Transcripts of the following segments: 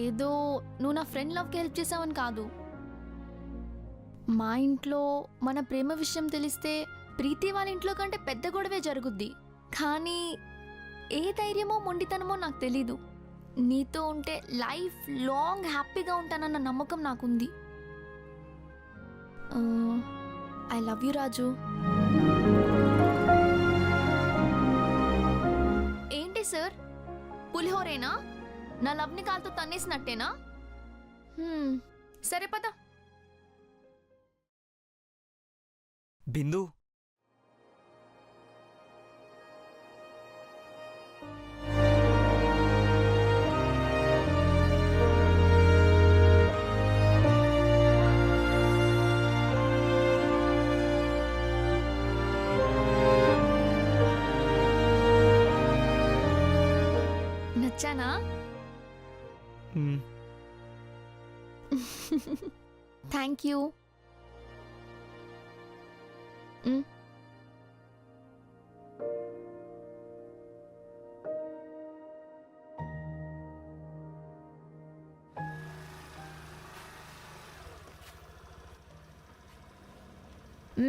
ఏదో నువ్వు నా ఫ్రెండ్ లవ్కి హెల్ప్ చేసావని కాదు. మా ఇంట్లో మన ప్రేమ విషయం తెలిస్తే ప్రీతి వాళ్ళ ఇంట్లో కంటే పెద్ద గొడవే జరుగుద్ది. కానీ ఏ ధైర్యమో మొండితనమో నాకు తెలీదు. నీతో ఉంటే లైఫ్ లాంగ్ హ్యాపీగా ఉంటానన్న నమ్మకం నాకుంది. I love you Raju. ఏంటి సార్, పులిహోరేనా? నా లవ్ని కాలుతో తన్నేసినట్టేనా? సరే పద. బిందు, నచ్చానా? Thank you.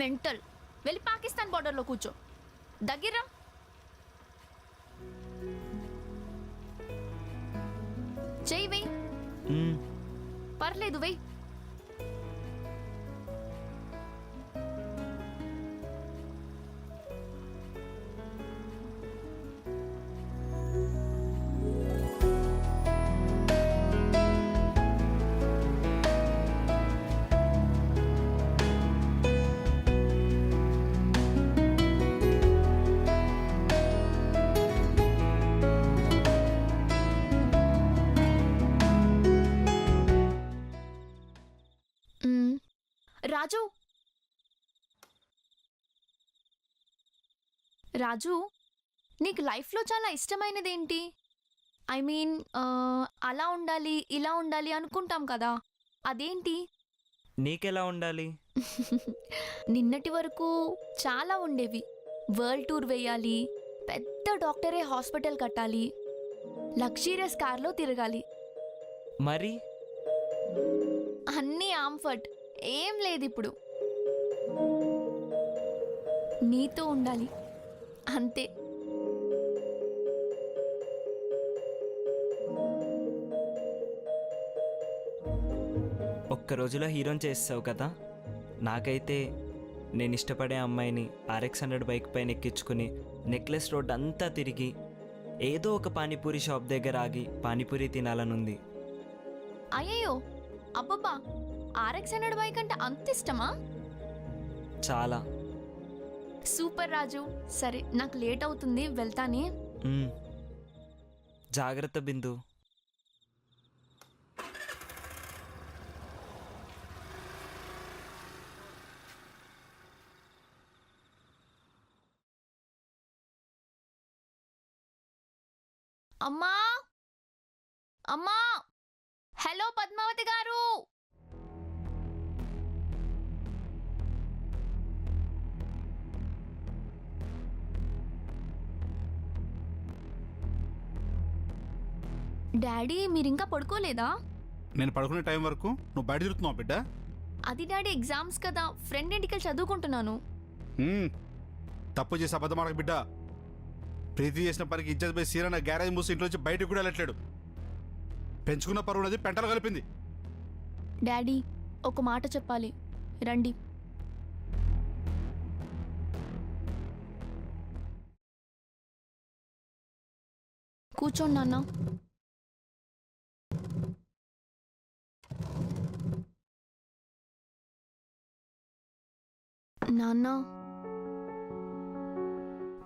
మెంటల్. వెళ్ళి పాకిస్తాన్ బార్డర్లో కూర్చో. దగ్గర చెయ్యి వెయ్యి. పర్లేదు వెయ్యి. రాజు, రాజు, నీకు లైఫ్లో చాలా ఇష్టమైనదేంటి? ఐ మీన్ అలా ఉండాలి ఇలా ఉండాలి అనుకుంటాం కదా, అదేంటి? నీకెలా ఉండాలి? నిన్నటి వరకు చాలా ఉండేవి. వరల్డ్ టూర్ వేయాలి, పెద్ద డాక్టరే హాస్పిటల్ కట్టాలి, లగ్జరియస్ కార్లో తిరగాలి. మరి అన్నీ ఆంఫర్ట్. ఏం లేదు ఇప్పుడు. నీతో ఉండాలి అంతే. ఒక్క రోజులో హీరోని చేస్తావు కదా. నాకైతే నేను ఇష్టపడే అమ్మాయిని RX 100 బైక్ పైన ఎక్కించుకుని నెక్లెస్ రోడ్ అంతా తిరిగి ఏదో ఒక పానీపూరి షాప్ దగ్గర ఆగి పానీపూరి తినాలనుంది. అయ్యయ్యో, అబ్బబ్బా, RX 100 బైక్ అంటే అంత ఇష్టమా? చాలా. సూపర్ రాజు. సరే, నాకు లేట్ అవుతుంది, వెళ్తానే. జాగ్రత్త బిందు. అమ్మా, అమ్మా, హలో పద్మావతి గారు. డాడీ, మీరింకా పడుకోలేదా? నేను పడుకునే టైం వరకు నువ్వు బయట తిరుగుతున్నావు బిడ్డ. అది డాడీ, ఎగ్జామ్స్ కదా, ఫ్రెండ్ ఇంటికి చదువుకుంటున్నాను. తప్పు చేసి అబద్ధం ఆడకు బిడ్డ. ప్రీతి చేసిన పనికి ఇజ్జత్ పోయి సీరన్న గ్యారేజ్ మూసి ఇంట్లోంచి బయటకు కూడా వెళ్ళట్లేడు. పెంచుకున్న పరువు నది పెంటలు కలిపింది. డాడీ, ఒక మాట చెప్పాలి, రండి. కూర్చోండి నాన్న. నాన్న,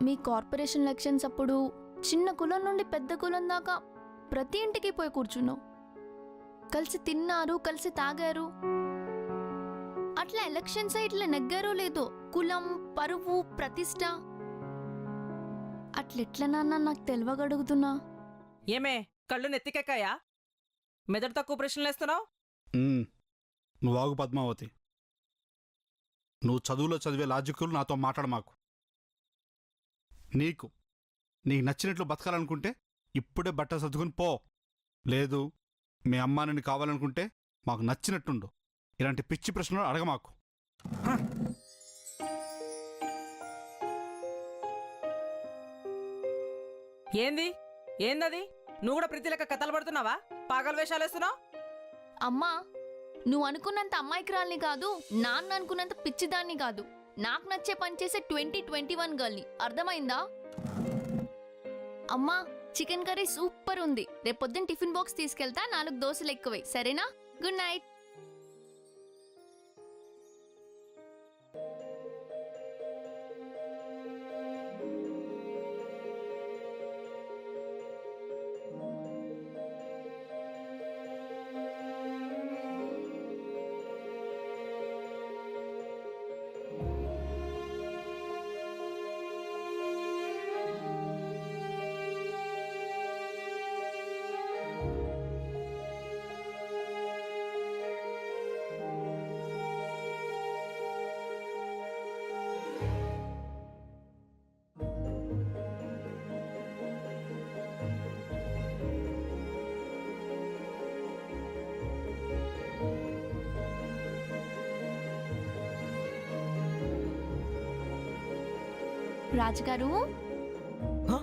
మీ కార్పొరేషన్ ఎలక్షన్స్ అప్పుడు చిన్న కులం నుండి పెద్ద కులం దాకా ప్రతి ఇంటికి పోయి కూర్చున్నావు. కలిసి తిన్నారు, కలిసి తాగారు. అట్లా ఎలక్షన్స్ ఇట్లా నెగ్గారో లేదో, కులం, పరువు, ప్రతిష్ట అట్లెట్లా నాన్న నాకు తెలియగడుగుతున్నా. ఏమే, కళ్ళు నెత్తికెక్కాయా? మెదడు తక్కువ ప్రశ్నలు వేస్తున్నావు. నువ్వు ఆగు పద్మావతి. నువ్వు చదువులో చదివే లాజిక్కులు నాతో మాట్లాడమాకు. నీకు నచ్చినట్లు బతకాలనుకుంటే ఇప్పుడే బట్ట సర్దుకుని పో. లేదు మీ అమ్మ నిన్ను కావాలనుకుంటే మాకు నచ్చినట్టుండు. ఇలాంటి పిచ్చి ప్రశ్నలు అడగమాకు. ఏంది ఏందది? నువ్వు కూడా ప్రీతి లెక్క కథలు పడుతున్నావా? పాగల వేషాలు వేస్తున్నావు? అమ్మా, నువ్వు అనుకున్నంత అమ్మాయికిరాల్ని కాదు, నాన్న అనుకున్నంత పిచ్చిదాన్ని కాదు. నాకు నచ్చే పని చేసే 2021 గర్ల్ని. అర్థమైందా? అమ్మా, చికెన్ కర్రీ సూపర్ ఉంది. రేపొద్దున టిఫిన్ బాక్స్ తీసుకెళ్తా. 4 దోశలు ఎక్కువై, సరేనా? Good night. రాజుగారు, హ?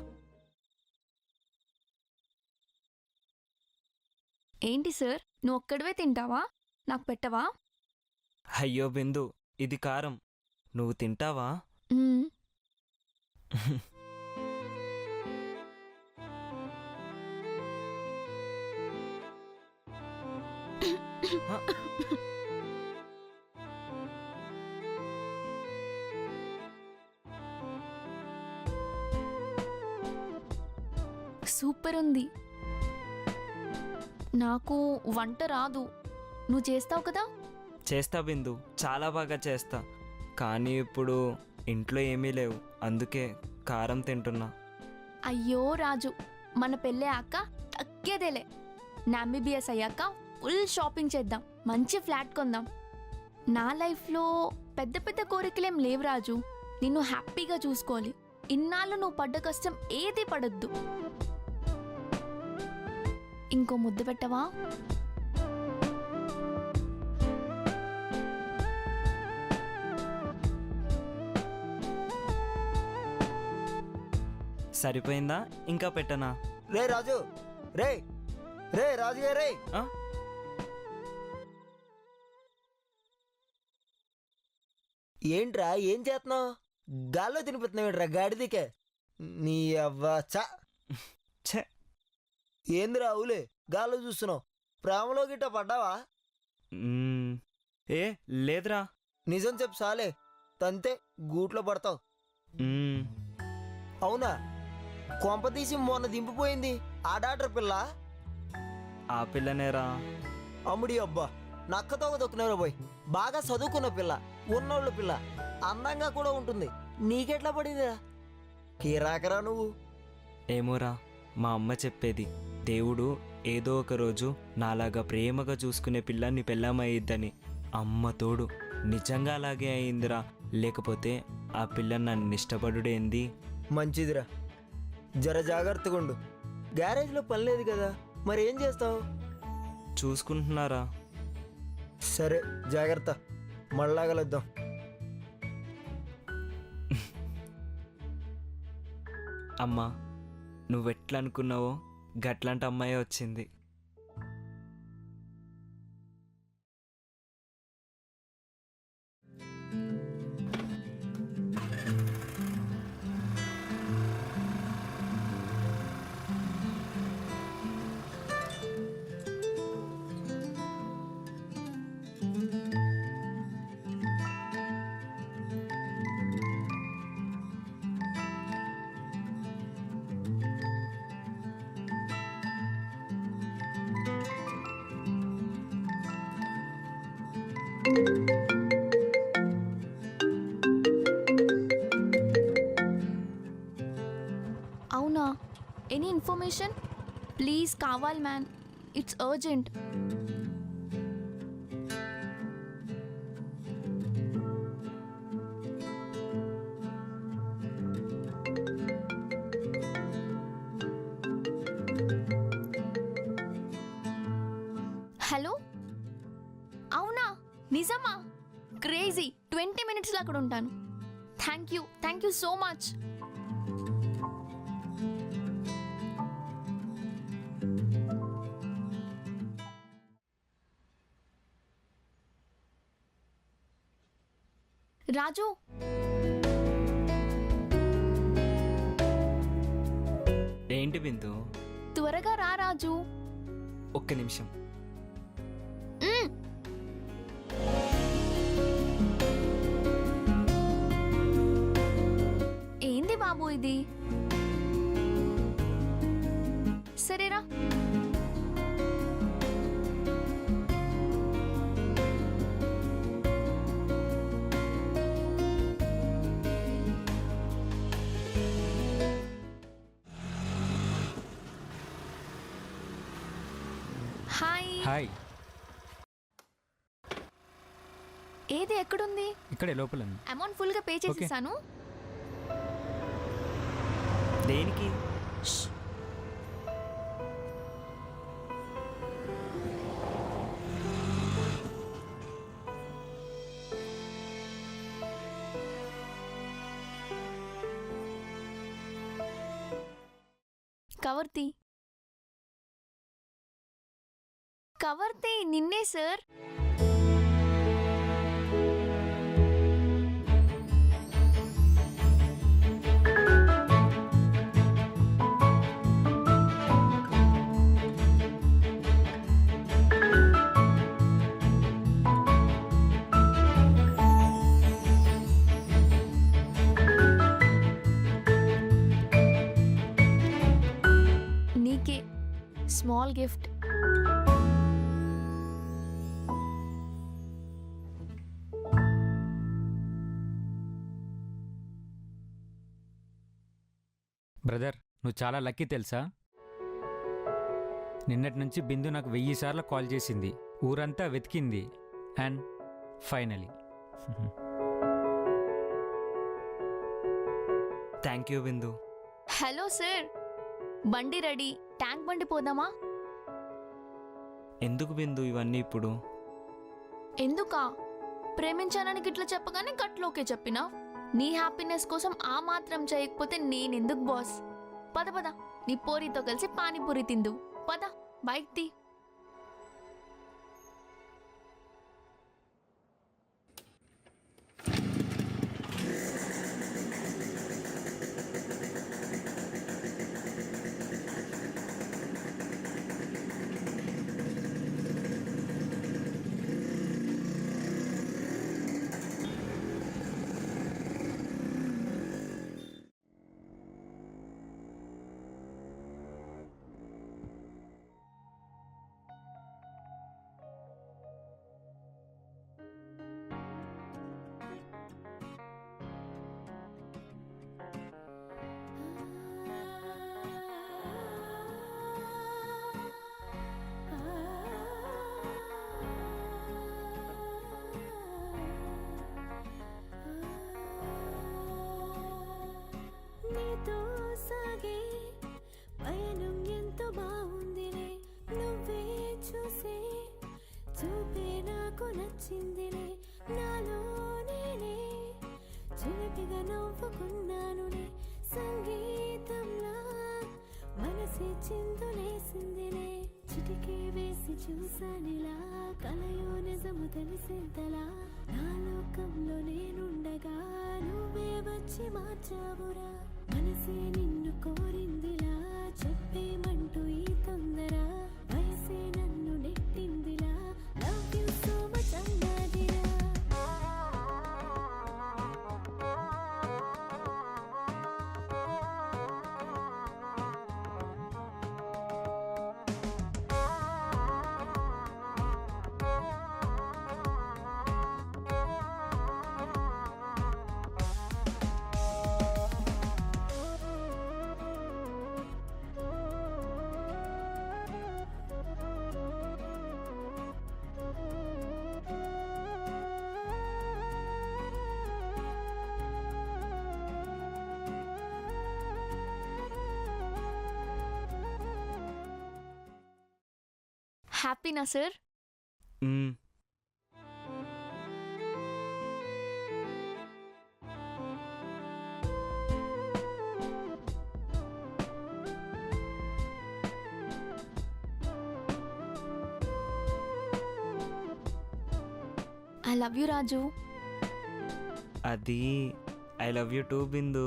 ఏంటి సార్, నువ్వు ఒక్కడివే తింటావా? నాకు పెట్టవా? అయ్యో బిందు, ఇది కారం. నువ్వు తింటావా? మ్మ్. హ? సూపర్ ఉంది. నాకు వంట రాదు, నువ్వు చేస్తావు కదా? చేస్తా బిందు, చాలా బాగా చేస్తా. కానీ ఇప్పుడు ఇంట్లో ఏమీ లేవు, అందుకే కారం తింటున్నా. అయ్యో రాజు, మన పెళ్ళే అక్క తగ్గేదేలే. నా MBBS అయ్యాక ఫుల్ షాపింగ్ చేద్దాం, మంచి ఫ్లాట్ కొందాం. నా లైఫ్లో పెద్ద పెద్ద కోరికలేం లేవు రాజు. నిన్ను హ్యాపీగా చూసుకోవాలి. ఇన్నాళ్ళు నువ్వు పడ్డ కష్టం ఏది పడద్దు. ఇంకో ముద్దు పెట్టవా? సరిపోయిందా? ఇంకా పెట్టనా? రే రాజు, రే రే రాజు రే. ఆ? ఏంట్రా ఏం చేస్తున్నావు? గాల్లో తినిపిస్తున్నావేంట్రా గాడిదికే? నీ అవ్వ చ. ఛే! ఏందిరా అవులే గాల్లో చూస్తున్నావు? ప్రేమలో గిట్ట పడ్డావా? మ్మ్. ఏ లేదురా. నిజం చెప్పు సాలే, తంతే గూట్లో పడతావు. మ్మ్. అవునా? కొంపతీసి మొన్న దింపిపోయింది ఆ డాక్టర్ పిల్ల? ఆ పిల్లనేరా. అమ్ముడి అబ్బా, నక్కతో దొక్కునేరా పోయి. బాగా చదువుకున్న పిల్ల, ఉన్నోళ్ళు పిల్ల, అందంగా కూడా ఉంటుంది. నీకెట్లా పడిందిరా? కిరాకరా నువ్వు. ఏమోరా, మా అమ్మ చెప్పేది, దేవుడు ఏదో ఒక రోజు నాలాగా ప్రేమగా చూసుకునే పిల్లాన్ని పెళ్ళామయ్యిద్దని. అమ్మ తోడు, నిజంగా అలాగే అయిందిరా. లేకపోతే ఆ పిల్ల నన్ను ఇష్టపడుడేంది? మంచిదిరా, జర జాగ్రత్తగా ఉండు. గ్యారేజ్లో పని లేదు కదా, మరి ఏం చేస్తావు? చూసుకుంటున్నారా. సరే జాగ్రత్త, మళ్ళా కలుద్దాం. అమ్మా, నువ్వెట్లా అనుకున్నావో గట్లాంటి అమ్మాయి వచ్చింది. అవునా? Any information please? కావాలి మ్యాన్, ఇట్స్ అర్జెంట్. హలో అవునా నిజమా క్రేజీ 20 మినిట్స్లో అక్కడ ఉంటాను. Thank you so much. Raju ఏంటి బిందు? త్వరగా రా రాజు. ఒక్క నిమిషం. మ్. ఏంది బాబు ఇది? సరేరా. హాయ్. హాయ్, ఏది ఎక్కడుంది? ఇక్కడే లోపల ఉంది. అమౌంట్ ఫుల్ గా పే చేసేసాను. దేనికి? ష్. కవర్తి నిన్నే సార్. నీకే స్మాల్ గిఫ్ట్. బ్రదర్, నువ్వు చాలా లక్కీ తెలుసా? నిన్నటి నుంచి బిందు నాకు 1000 సార్లు కాల్ చేసింది, ఊరంతా వెతికింది, and finally. Thank you Bindu. Hello sir, బండి రెడీ. ట్యాంక్ బండి పోదామా? ఎందుకు బిందు ఇవన్నీ ఇప్పుడు? ఎందుకా? ప్రేమించానని గిట్ల చెప్పగానే గట్లోకే చెప్పినా. నీ హ్యాపీనెస్ కోసం ఆ మాత్రం చేయకపోతే నేనెందుకు బాస్? పద పద, నీ పోరితో కలిసి పానీపూరి తిందు. పద బైక్ తీ. నీతో సాగే పయనం ఎంతో బాగుందిలే, నువ్వే చూసే చూపే నాకు నచ్చిందిలే, నాలో నేనే చిలిపిగా నవ్వుకున్నానులే, సంగీతంలా మనసే చిందులేసిందిలే, చిటికే వేసి చూసానిలా, కలయో నిజము తెలిసిందలా, నా లోకంలో నేనుండగా నువ్వే వచ్చి మార్చావురా, మనసే నిన్ను కోరిందిలా, చెప్పేమంటూ ఈ తొందర, వయసే నన్ను నెట్టిందిలా, లవ్ యూ సో మచ్ అన్నదిరా. హ్యాపీనా సార్? మ్మ్. I love you Raju. అది I love you too Bindu.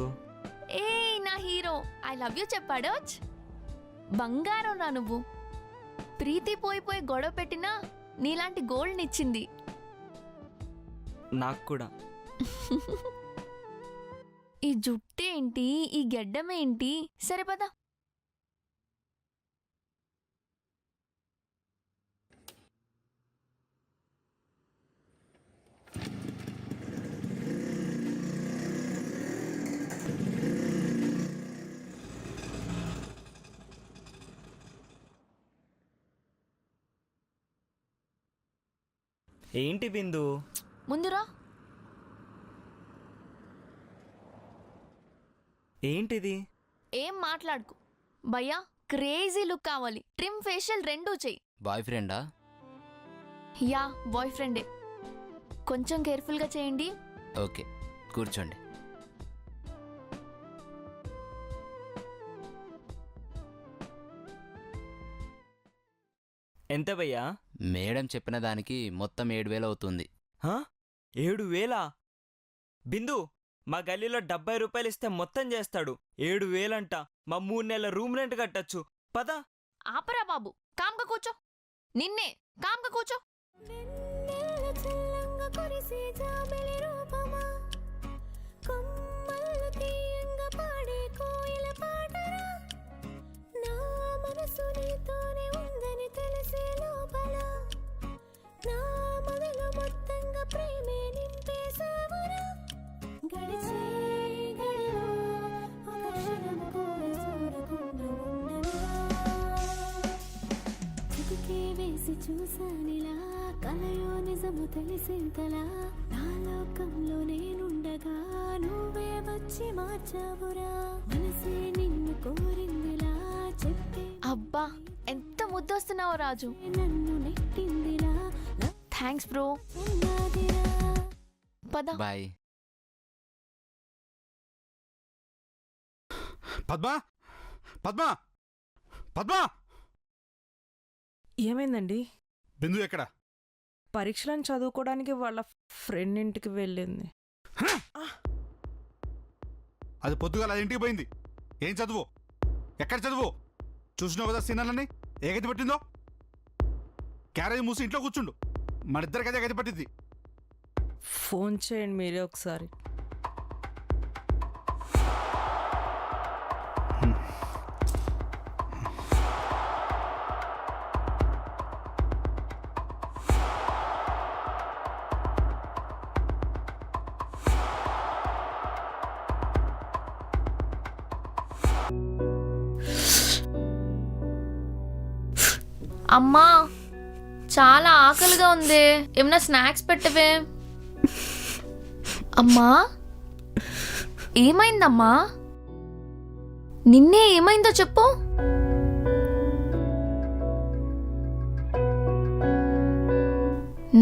ఏ నా హీరో ఐ లవ్ యూ చెప్పాడు. బంగారం రా నువ్వు. ప్రీతి పోయి గొడవ పెట్టినా నీలాంటి గోల్డ్ని ఇచ్చింది. నాకు కూడా. ఈ జుట్టేంటి, ఈ గెడ్డమేంటి? సరే పద. ఏంటి బిందు? ముందురా. ఏంటిది? ఏం మాట్లాడుకు భయ్యా. క్రేజీ లుక్ కావాలి. ట్రిమ్ ఫేషియల్ రెండూ చెయ్యి. బాయ్ ఫ్రెండా? యా బాయ్ ఫ్రెండే. కొంచెం కేర్ఫుల్గా చేయండి. ఓకే, కూర్చోండి. ఎంత భయ్యా? మేడం చెప్పిన దానికి మొత్తం 7,000 అవుతుంది. 7,000? బిందు, మా గల్లీలో 70 రూపాయలు ఇస్తే మొత్తం చేస్తాడు. 7,000 మా 3 నెలల రూమ్ రెంట్ కట్టచ్చు. పద. ఆపరా బాబు, కామ్గా కూర్చో. నిన్నే కామ్గా కూర్చో. వెన్నెల చల్లంగా కురిసే జాబిలి రూపమా, కొమ్మలు తీయంగా పాడే కోయిల పాటరా, నా మనసు నీతోనే ఉందని తెలిసే లోపల, నా మొదలు మొత్తంగా ప్రేమే నింపేసావురా. గడిచే గడిలో ఒక క్షణం కూడా చూడకుండా ఉండనురా. చిటికే వేసి చూసానిలా, కలయో నిజము తెలిసింతలా, నా లోకంలో నేనుండగా నువ్వే వచ్చి మార్చావురా. మనసే నిన్ను కోరిందిలా, చెప్పే అబ్బా ఎంత ముద్దొస్తున్నావు రాజు. నన్ను నెట్టిందిలా, థ్యాంక్స్ బ్రో. ఉన్నదిరా. పద. బాయ్. పద్మా, పద్మా, పద్మా. ఏమైందండి? బిందు ఎక్కడ? పరీక్షలను చదువుకోవడానికి వాళ్ళ ఫ్రెండ్ ఇంటికి వెళ్ళింది. అది పొద్దుగాల ఇంటికి పోయింది. ఏం చదువు? ఎక్కడ చదువు? చూసినావు కదా సీనాలని ఏ గది పట్టిందో. క్యారేజ్ మూసి ఇంట్లో కూర్చుండు. మన ఇద్దరికి అదే గది పట్టింది. ఫోన్ చేయండి మీరే ఒకసారి. అమ్మా చాలా ఆకలిగా ఉంది. ఏమన్నా స్నాక్స్ పెట్టవే. అమ్మా ఏమైందమ్మా? నిన్నే ఏమైందో చెప్పు.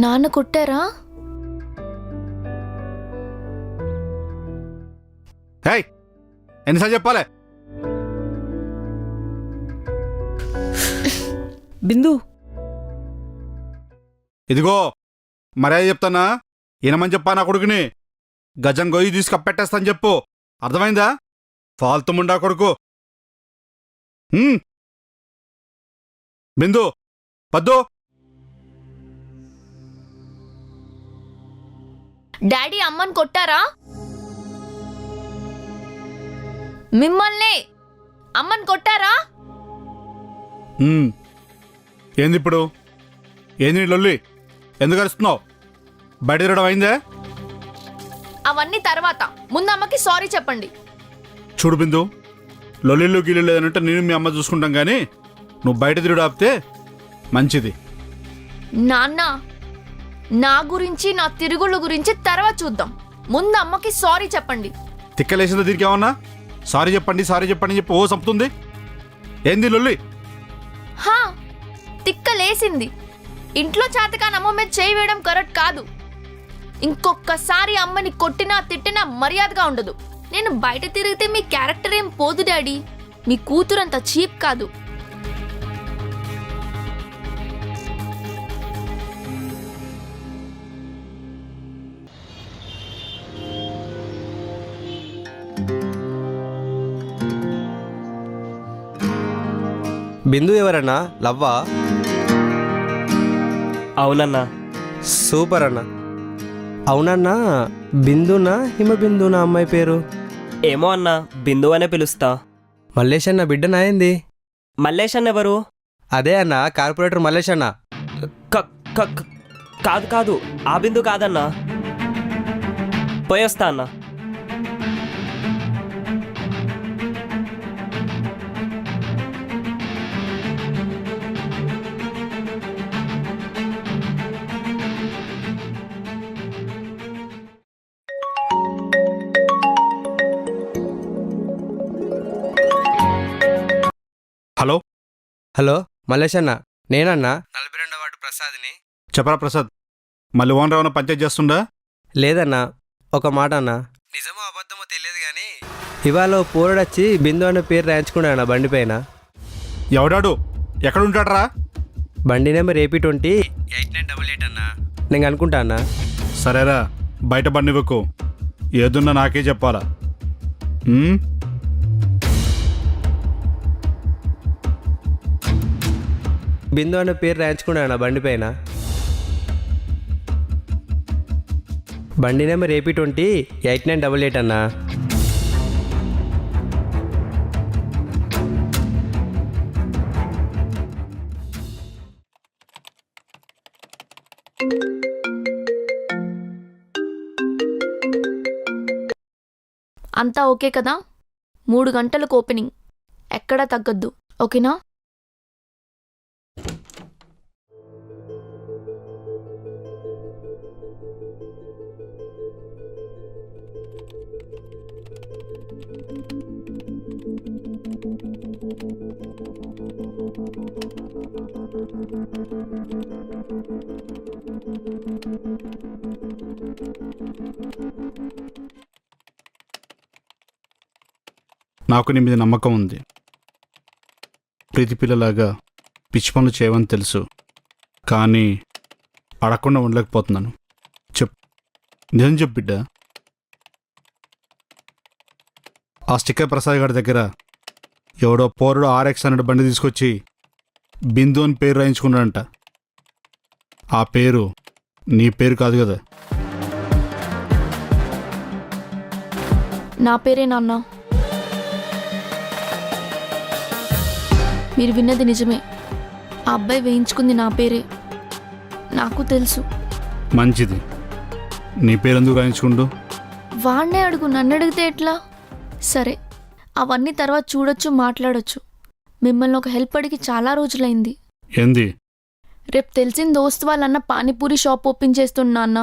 నాన్న కొట్టారా? హేయ్, ఎన్నిసార్లు చెప్పాలి? బిందు, ఇదిగో మర్యాద చెప్తానా, ఈనమని చెప్పా నా కొడుకుని. గజం గొయ్యి తీసి కప్పెట్టేస్తాను చెప్పు. అర్థమైందా? ఫాల్తుముండా కొడుకు. బిందు, పద్దు. డాడీ అమ్మని కొట్టారా? మిమ్మల్ని అమ్మని కొట్టారా? ఏంది ఇప్పుడు? ఏంది నీ లొల్లి? ఎందుకు అరుస్తున్నావు? బయట తిరగడం అయిందే? అవన్నీ తర్వాత, ముందు అమ్మకి సారీ చెప్పండి. చూడు బిందు, లొల్లిళ్ళు గిల్లు లేదనంటే నేను మీ అమ్మ చూసుకుంటాం కానీ నువ్వు బయట తిరగడం ఆపితే మంచిది. నాన్న, నా గురించి నా తిరుగుళ్ళ గురించి తర్వాత చూద్దాం. ముందు అమ్మకి సారీ చెప్పండి. తిక్కలేసిందో దీనికి ఏమన్నా? సారీ చెప్పండి సారీ చెప్పండి చెప్పి ఓ చంపుతుంది. ఏంది లొల్లి? హా తిక్కలేసింది. ఇంట్లో చేతకాని అమ్మ మీద చేయి వేయడం కరెక్ట్ కాదు. ఇంకొకసారి అమ్మని కొట్టినా తిట్టినా మర్యాదగా ఉండదు. నేను బయట తిరిగితే మీ క్యారెక్టర్ ఏం పోదు డాడీ. మీ కూతురు అంత చీప్ కాదు. బిందు ఎవరన్నా? లవ్వా? అవునన్నా. సూపర్ అన్న. అవునన్నా, బిందునా హిమబిందునా అమ్మాయి పేరు? ఏమో అన్నా, బిందు అనే పిలుస్తా. మల్లేష్ అన్న బిడ్డనా ఏంది? మల్లేష్ అన్న ఎవరు? అదే అన్న, కార్పొరేటర్ మల్లేష్ అన్న. కాదు కాదు, ఆ బిందు కాదన్నా. పోయొస్తా అన్నా. హలో హలో మల్లేష్ అన్న, నేనన్నా 42వ వార్డు ప్రసాద్ని. చెప్పరా ప్రసాద్, మళ్ళీ ఓనర్ ఏమైనా పంచాయతీ చేస్తుండా? లేదన్నా, ఒక మాట అన్న. నిజమో అబద్ధమో తెలియదు కానీ ఇవాళ పోరడొచ్చి బిందు అనే పేరు రాయించుకున్నాడు బండి పైన. ఎవడాడు? ఎక్కడ ఉంటాడరా? బండి నెంబర్ AP20 8988 అన్నా. నేను అనుకుంటా అన్నా. సరేరా, బయట బండివ్వకు, ఏదున్నా నాకే చెప్పాలా. బిందు అనే పేరు రాయించుకున్నాడు బండి పైన. బండి నెంబర్ AP20 8988 అన్నా. అంతా ఓకే కదా? 3 గంటలకు ఓపెనింగ్, ఎక్కడా తగ్గద్దు. ఓకేనా? నాకు నీ మీద నమ్మకం ఉంది. ప్రీతి పిల్లలాగా పిచ్చి పనులు చేయవని తెలుసు, కానీ అడగకుండా ఉండలేకపోతున్నాను. నిజం చెప్పు బిడ్డ. ఆ స్టిక్కర్ ప్రసాద్ గారి దగ్గర ఎవడో పోరుడు RX అనే బండి తీసుకొచ్చి బిందు అని పేరు రాయించుకున్నాడంట. ఆ పేరు నీ పేరు కాదు కదా? నా పేరే నాన్న. మీరు విన్నది నిజమే. ఆ అబ్బాయి వేయించుకుంది నా పేరే. నాకు తెలుసు. మంచిది. నీ పేరు ఎందుకు రాయించుకుంటూ? వాణ్ణే అడుగు, నన్ను అడిగితే ఎట్లా? సరే, అవన్నీ తర్వాత చూడొచ్చు, మాట్లాడొచ్చు. మిమ్మల్ని ఒక హెల్ప్ అడిగి చాలా రోజులైంది. ఏంది? రేపు తెలిసిన దోస్త్ వాళ్ళన్న పానీపూరి షాప్ ఓపెన్ చేస్తున్నా అన్న.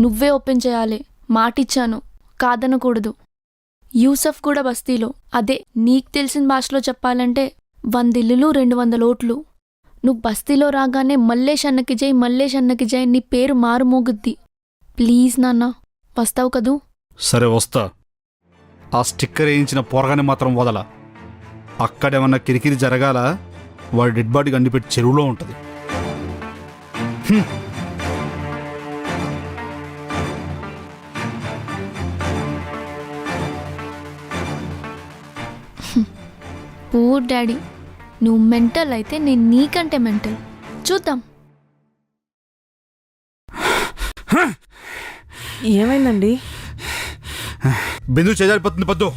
నువ్వే ఓపెన్ చేయాలి, మాటిచ్చాను, కాదనకూడదు. యూసఫ్ కూడా బస్తీలో. అదే నీకు తెలిసిన భాషలో చెప్పాలంటే 100 ఇల్లులు 200 ఓట్లు. నువ్వు బస్తీలో రాగానే మల్లేష్ అన్నకి జై, మల్లేష్ అన్నకి జై నీ పేరు మారుమోగుద్ది. ప్లీజ్ నాన్న, వస్తావు కదూ? సరే వస్తా. ఆ స్టిక్కర్ వేయించిన పొరగాని మాత్రం వదల. అక్కడేమన్నా కిరికిరి జరగాల, వాడి డెడ్ బాడీ గండిపెట్టి చెరువులో ఉంటుంది. పూర్ డాడీ, నువ్వు మెంటల్ అయితే నేను నీకంటే మెంటల్. చూద్దాం. ఏమైందండి? బిందు చేజారిపోతుంది పద్దు.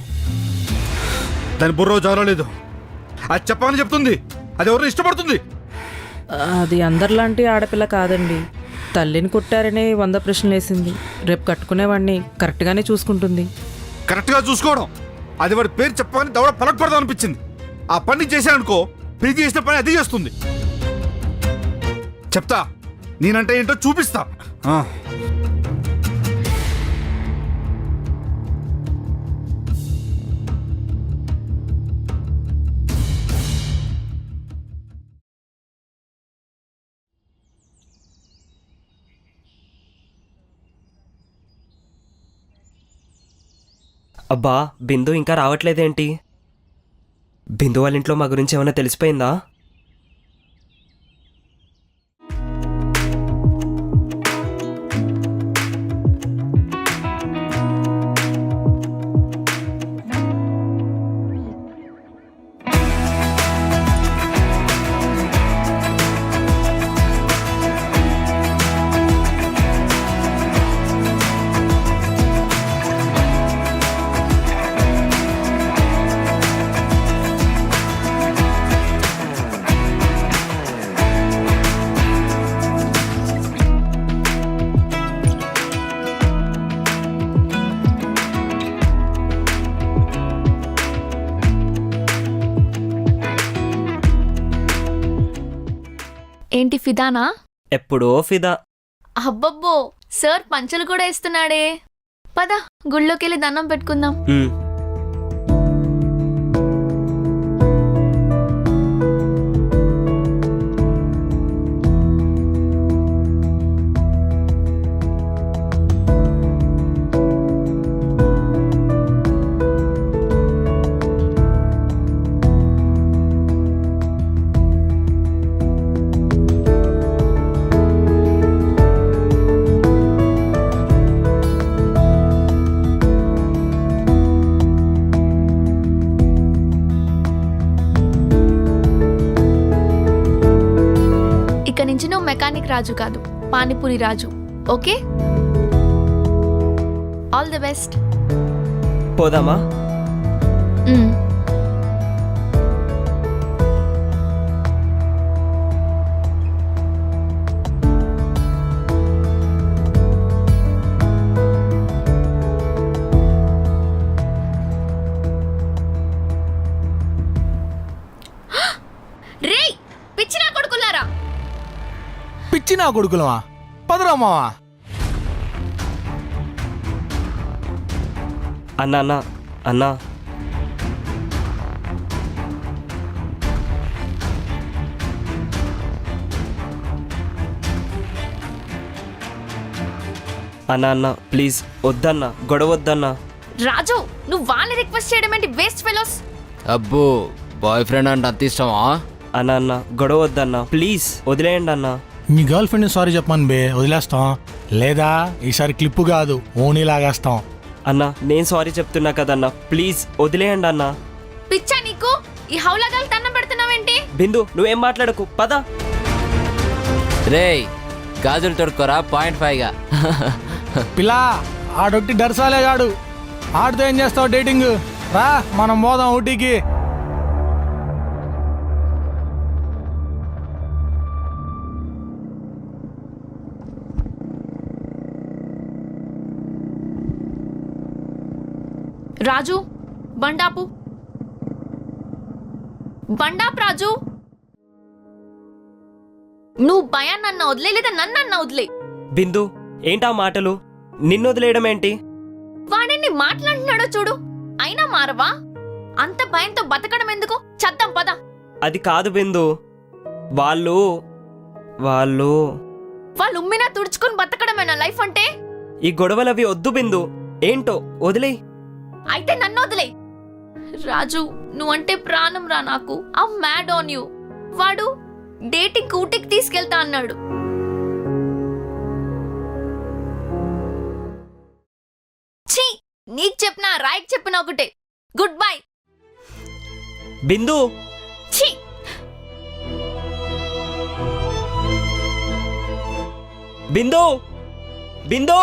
దాని బుర్ర చదవలేదు. అది చెప్పమని చెప్తుంది. అది ఎవరిని ఇష్టపడుతుంది. అది అందరిలాంటి ఆడపిల్ల కాదండి. తల్లిని కొట్టారనే 100 ప్రశ్నలు వేసింది. రేపు కట్టుకునేవాడిని కరెక్ట్గానే చూసుకుంటుంది. కరెక్ట్గా చూసుకోవడం, అది వాడి పేరు చెప్పమని దవడ పలకపడదాం అనిపించింది. ఆ పని చేశాననుకో, ప్రీతి చేసిన పని అది చేస్తుంది. చెప్తా, నేనంటే ఏంటో చూపిస్తా. అబ్బా బిందు ఇంకా రావట్లేదేంటి? బిందు వాళ్ళ ఇంట్లో మా గురించి ఏమైనా తెలిసిపోయిందా? ఏంటి ఫిదానా? ఎప్పుడో ఫిదా. అబ్బబ్బో, సార్ పంచలు కూడా ఇస్తున్నాడే. పద గుళ్ళోకెళ్ళి దండం పెట్టుకుందాం. ఉమ్. ఇక నుంచి నువ్వు మెకానిక్ రాజు కాదు, panipuri Raju. Okay, all the best. పోదామా? రేయ్ పిచ్చి నా కొడుకులారా! పిచ్చి నా కొడుకులమా? పదరామావా? అన్నా అన్నా అన్నా అన్నా అన్నా ప్లీజ్ వద్దన్నా, గొడవ వద్దన్నా. రాజు, నువ్వు వాళ్ళని రిక్వెస్ట్ చేయడం ఏంటి? Waste fellows. అబ్బో, బాయ్ ఫ్రెండ్ అంటే అంత ఇష్టమా? అన్నా అన్నా గొడవ వద్దన్నా, ప్లీజ్ వదిలేయండి అన్నా. మీ గర్ల్ ఫ్రెండ్ సారీ చెప్పమని బే, వదిలేస్తాం. లేదా ఈసారి క్లిప్పు కాదు ఓనీ లాగేస్తాం. అన్నా నేను సారీ చెప్తున్నా కదన్నా, ప్లీజ్ వదిలేయండి అన్నా. పిచ్చా నీకు? ఈ హౌలగాలు దండం పెడుతున్నావేంటి? బిందు నువ్వేం మాట్లాడకు, పద. రేయ్ గాజులు తొడుక్కోరా, 0.5గా. పిల్లా ఆడొట్టి డర్సాలే గాడు, ఆడితో ఏం చేస్తావు డేటింగ్? రా మనం పోదాం ఊటీకి. రాజు బండాపు, బండాప్ రాజు. నువ్వు భయాన్నన్నా వదిలే, లేదా నన్నన్నా వదిలే. బిందు ఏంటా మాటలు? నిన్ను వదిలేయడం ఏంటి? వాడెన్ని మాట్లాడుతున్నాడో చూడు, అయినా మారవా? అంత భయంతో బతకడం ఎందుకు? చద్దాం పద. అది కాదు బిందు, వాళ్ళు వాళ్ళు వాళ్ళు ఉమ్మినా తుడుచుకుని బతకడమేనా లైఫ్ అంటే? ఈ గొడవలవి వద్దు బిందు, ఏంటో వదిలే. అయితే నన్ను వదిలే. రాజు నువ్వంటే ప్రాణం రా నాకు. I am mad on you. వాడు డేటింగ్ ఊటికి తీసుకెళ్తా అన్నాడు. ఛీ, నీకు చెప్పినా రాయికి చెప్పినా ఒకటే. Good bye. బిందు ఛీ, బిందు బిందు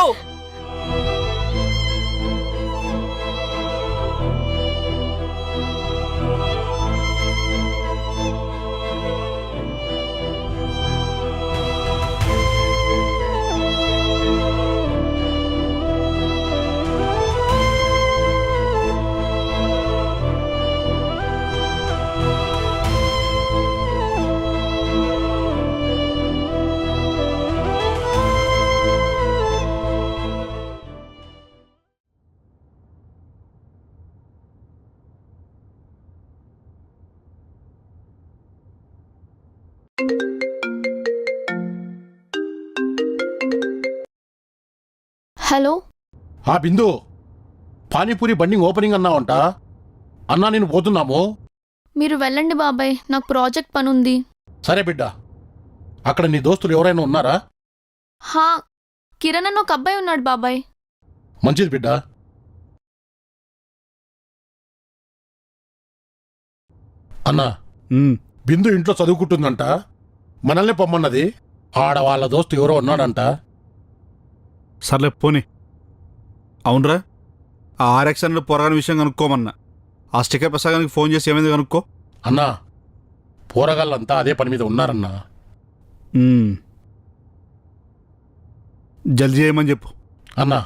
హలో. బిందు పానీపూరి బండింగ్ ఓపెనింగ్ అన్నావంట. అన్నా నేను పోతున్నాము. మీరు వెళ్ళండి బాబాయ్, నాకు ప్రాజెక్ట్ పని ఉంది. సరే బిడ్డ. అక్కడ నీ దోస్తులు ఎవరైనా ఉన్నారా? హా, కిరణ్ అని ఒక అబ్బాయి ఉన్నాడు బాబాయ్. మంచిది బిడ్డ. అన్నా, బిందు ఇంట్లో చదువుకుంటుందంట. మనల్ని పొమ్మన్నది. ఆడ వాళ్ళ దోస్తు ఎవరో ఉన్నాడంట. సర్లే పోనీ. అవునరా, ఆ ఆర్ఎక్స్ అన్నట్టు పోరాని విషయం కనుక్కోమన్నా. ఆ స్టిక్కర్ ప్రసాదానికి ఫోన్ చేసి ఏమైంది కనుక్కో. అన్నా, పోరగాళ్ళంతా అదే పని మీద ఉన్నారన్నా. జల్దీ చేయమని చెప్పు. అన్నా,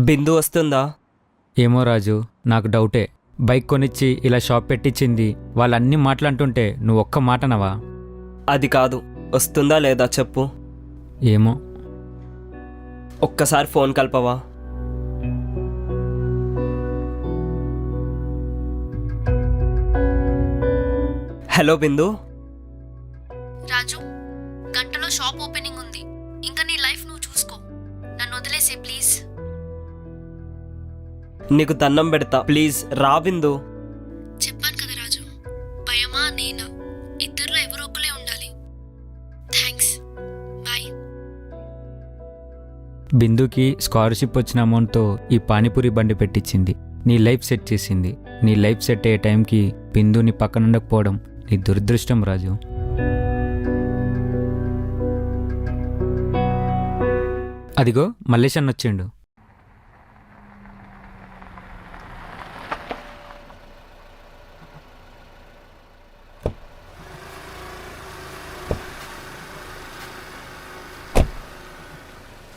బిందు వస్తుందా? ఏమో రాజు, నాకు డౌటే. బైక్ కొనిచ్చి ఇలా షాప్ పెట్టించింది వాళ్ళన్నీ మాట్లాడుతుంటే నువ్వు ఒక్క మాటనవా? అది కాదు, వస్తుందా లేదా చెప్పు. ఏమో. ఒక్కసారి ఫోన్ కలపవా? హలో బిందు. రాజు, గంటలో షాప్ ఓపెనింగ్ ఉంది. ఇంకా నీ లైఫ్ నువ్వు చూసుకో, నన్ను వదిలేసే ప్లీజ్. నీకు దండం పెడతా, ప్లీజ్ రా బిందు. చెప్పాను కదా రాజు, భయమా నేనా, ఇద్దరిలో ఎవరో ఒకరే ఉండాలి. Thanks, bye. బిందుకి స్కాలర్షిప్ వచ్చిన అమౌంట్తో ఈ పానీపూరి బండి పెట్టించింది. నీ లైఫ్ సెట్ చేసింది. నీ లైఫ్ సెట్ అయ్యే టైంకి బిందు నీ పక్కన ఉండకపోవడం నీ దురదృష్టం రాజు. అదిగో మల్లేష్ అన్న వచ్చిండు.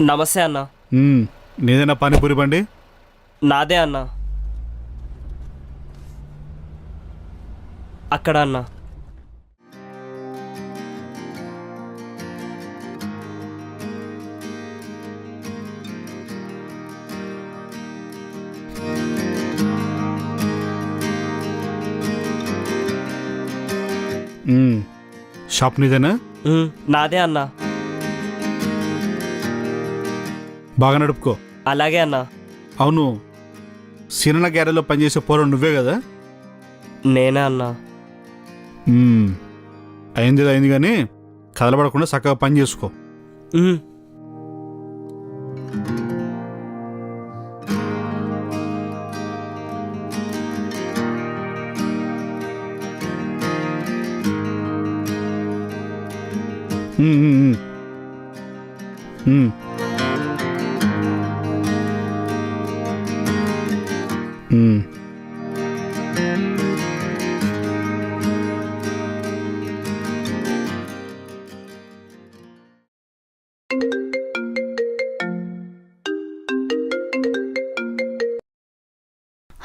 నమస్తే అన్న. నీదేనా పానీపూరి బండి? నాదే అన్న. అక్కడ అన్న. షాప్ నీదేనా? నాదే అన్న. బాగా నడుపుకో. అలాగే అన్న. అవును, సినిమా గ్యారేజ్లో పనిచేసే పోరం నువ్వే కదా? నేనే అన్న. అయింది కానీ కదలబడకుండా చక్కగా పని చేసుకో.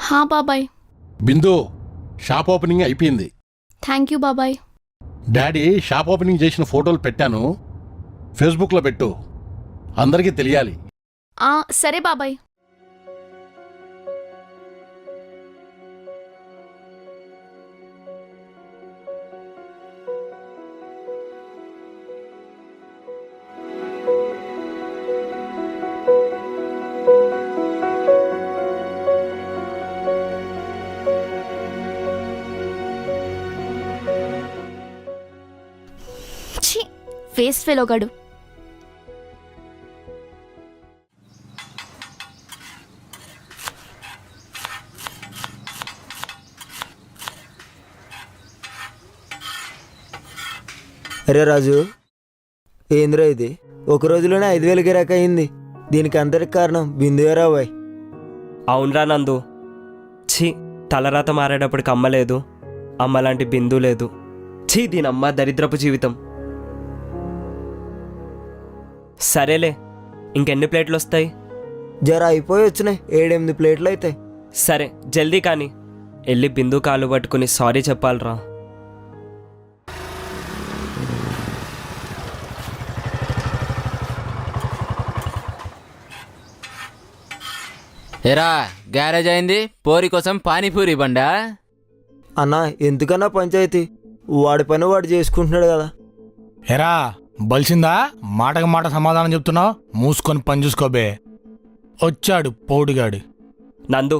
హా బాబాయ్. బిందు, షాప్ ఓపెనింగ్ అయిపోయింది. థ్యాంక్ యూ బాబాయ్. డాడీ షాప్ ఓపెనింగ్ చేసిన ఫోటోలు పెట్టాను, ఫేస్బుక్లో పెట్టు, అందరికీ తెలియాలి. సరే బాబాయ్. ఫేస్ ఫెలోగాడు. అరే రాజు, ఏందిరా ఇది? ఒక రోజులోనే 5,000 గిరాక్ అయింది. దీనికి అందరికి కారణం బిందువేరా బాయ్. అవునరా నందు. ఛీ, తలరాత మారేటప్పటికి అమ్మ లేదు, అమ్మ లాంటి బిందు లేదు. ఛీ, దీనమ్మ దరిద్రపు జీవితం. సరేలే, ఇంకెన్ని ప్లేట్లు వస్తాయి? జర అయిపోయి వచ్చినాయి, 7-8 ప్లేట్లు అవుతాయి. సరే జల్దీ కానీ. వెళ్ళి బిందు కాలు పట్టుకుని సారీ చెప్పాలరా. ఎరా గ్యారేజ్ అయింది పోరి కోసం పానీపూరి బండా. అన్నా ఎందుకన్నా పంచాయతీ, వాడి పని వాడు చేసుకుంటున్నాడు కదా. ఎరా బలిసిందా, మాటకు మాట సమాధానం చెప్తున్నావు, మూసుకొని పని చూసుకోబే. వచ్చాడు పౌడిగాడు. నందు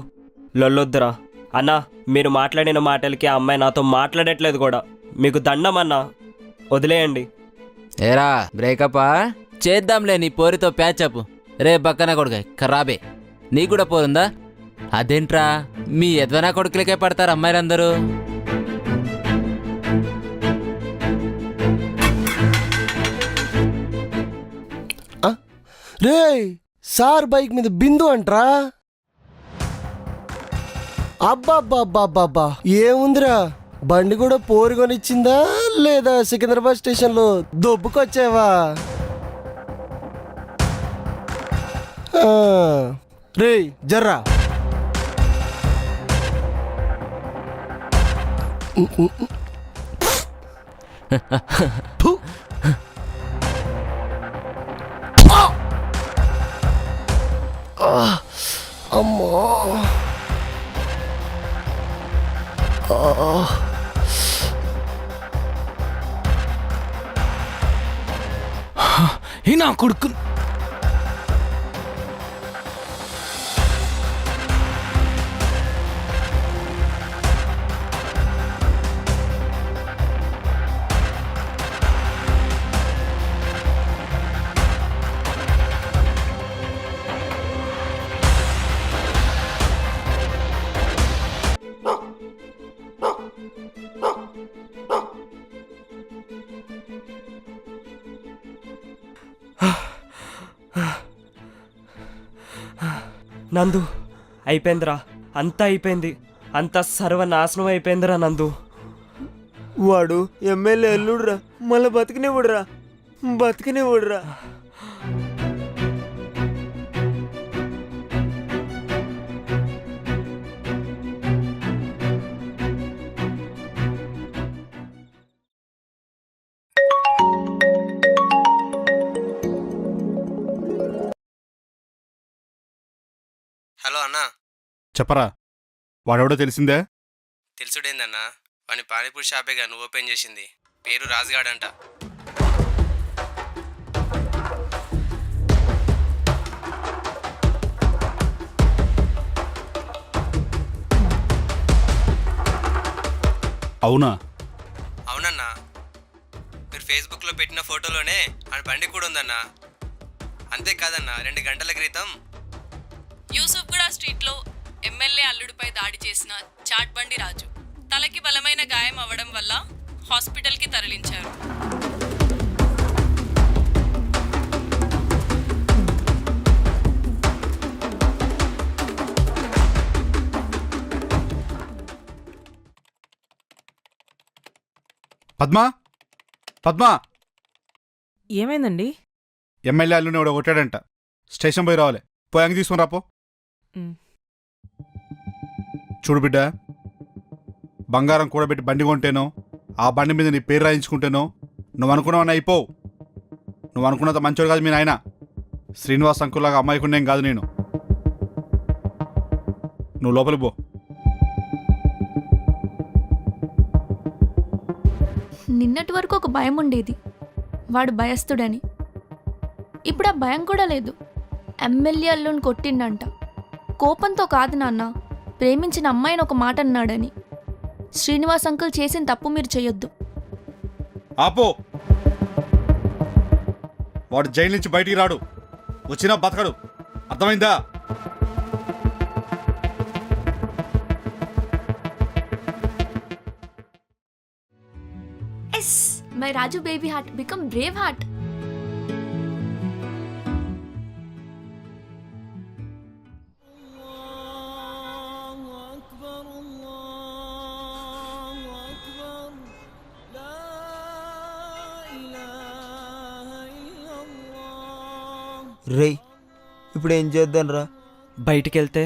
లొల్లొద్దురా అన్నా, మీరు మాట్లాడిన మాటలకి ఆ అమ్మాయి నాతో మాట్లాడట్లేదు కూడా. మీకు దండం అన్నా, వదిలేయండి. ఏరా బ్రేకపా చేద్దాంలే నీ పోరితో ప్యాచప్. రే బక్కన కొడుక ఖరాబే, నీ కూడా పోరుందా? అదేంట్రా మీ ఎద్వనా కొడుకులకే పడతారు అమ్మాయిలందరూ. రే సార్ బైక్ మీద బిందు అంట్రా. అబ్బాబ్బాబ్బాబ్బా ఏముందిరా, బండి కూడా పోరుకొనిచ్చిందా లేదా సికింద్రాబాద్ స్టేషన్లో దొబ్బుకొచ్చావా? రే జర్రా. అమ్మో ఈ నా కొడుకు. నందు అయిపోయిందిరా, అంతా అయిపోయింది, అంతా సర్వనాశనం అయిపోయిందిరా నందు. వాడు ఎమ్మెల్యే అల్లుడురా, మళ్ళీ బతికినివ్వడురా, బతికినివ్వడురా. హలో అన్నా. చెప్పరా, వాడెవడో తెలిసిందే? తెలుసుడేందన్నా, వాని పానీపూరి షాపేగా నువ్వు ఓపెన్ చేసింది. పేరు రాజుగాడంట. అవునా? అవునన్నా, మీరు ఫేస్బుక్లో పెట్టిన ఫోటోలోనే ఆ బండి కూడా ఉందన్నా. అంతేకాదన్నా, 2 గంటల క్రితం యూసుఫ్గూడ స్ట్రీట్లో ఎమ్మెల్యే అల్లుడిపై దాడి చేసిన చాట్ బండి రాజు తలకి బలమైన గాయం అవ్వడం వల్ల హాస్పిటల్కి తరలించారు. పద్మా, పద్మా, ఏమైందండి? ఎమ్మెల్యే అల్లుని ఎవడో కొట్టాడంట. స్టేషన్ పోయి రావాలి. పోయాంగి తీసుకుని రాపో. చూడు బిడ్డ, బంగారం కూడబెట్టి బండి కొంటేనో ఆ బండి మీద నీ పేరు రాయించుకుంటేనో నువ్వు అనుకున్నావని అయిపోవు. నువ్వు అనుకున్నంత మంచోడు కాదు మీ నాయన. శ్రీనివాస్ అంకుల్లాగా అమ్మాయికునేం కాదు నేను. నువ్వు లోపలికి పో. నిన్నటి వరకు ఒక భయం ఉండేది, వాడు భయస్తుడని. ఇప్పుడు ఆ భయం కూడా లేదు. ఎమ్మెల్యే అల్లుని కొట్టిండంట. కోపంతో కాదు నాన్న, ప్రేమించిన అమ్మాయిని ఒక మాట అన్నాడని. శ్రీనివాస్ అంకుల్ చేసిన తప్పు మీరు చెయ్యొద్దు. ఆపో. వాడు జైలు నుంచి బయటికి రాడు, వచ్చినా బతకడు. అర్థమైందా? Yes, my Raju baby heart become brave heart. రే ఇప్పుడు ఏం చేద్దాం రా? బయటికి వెళ్తే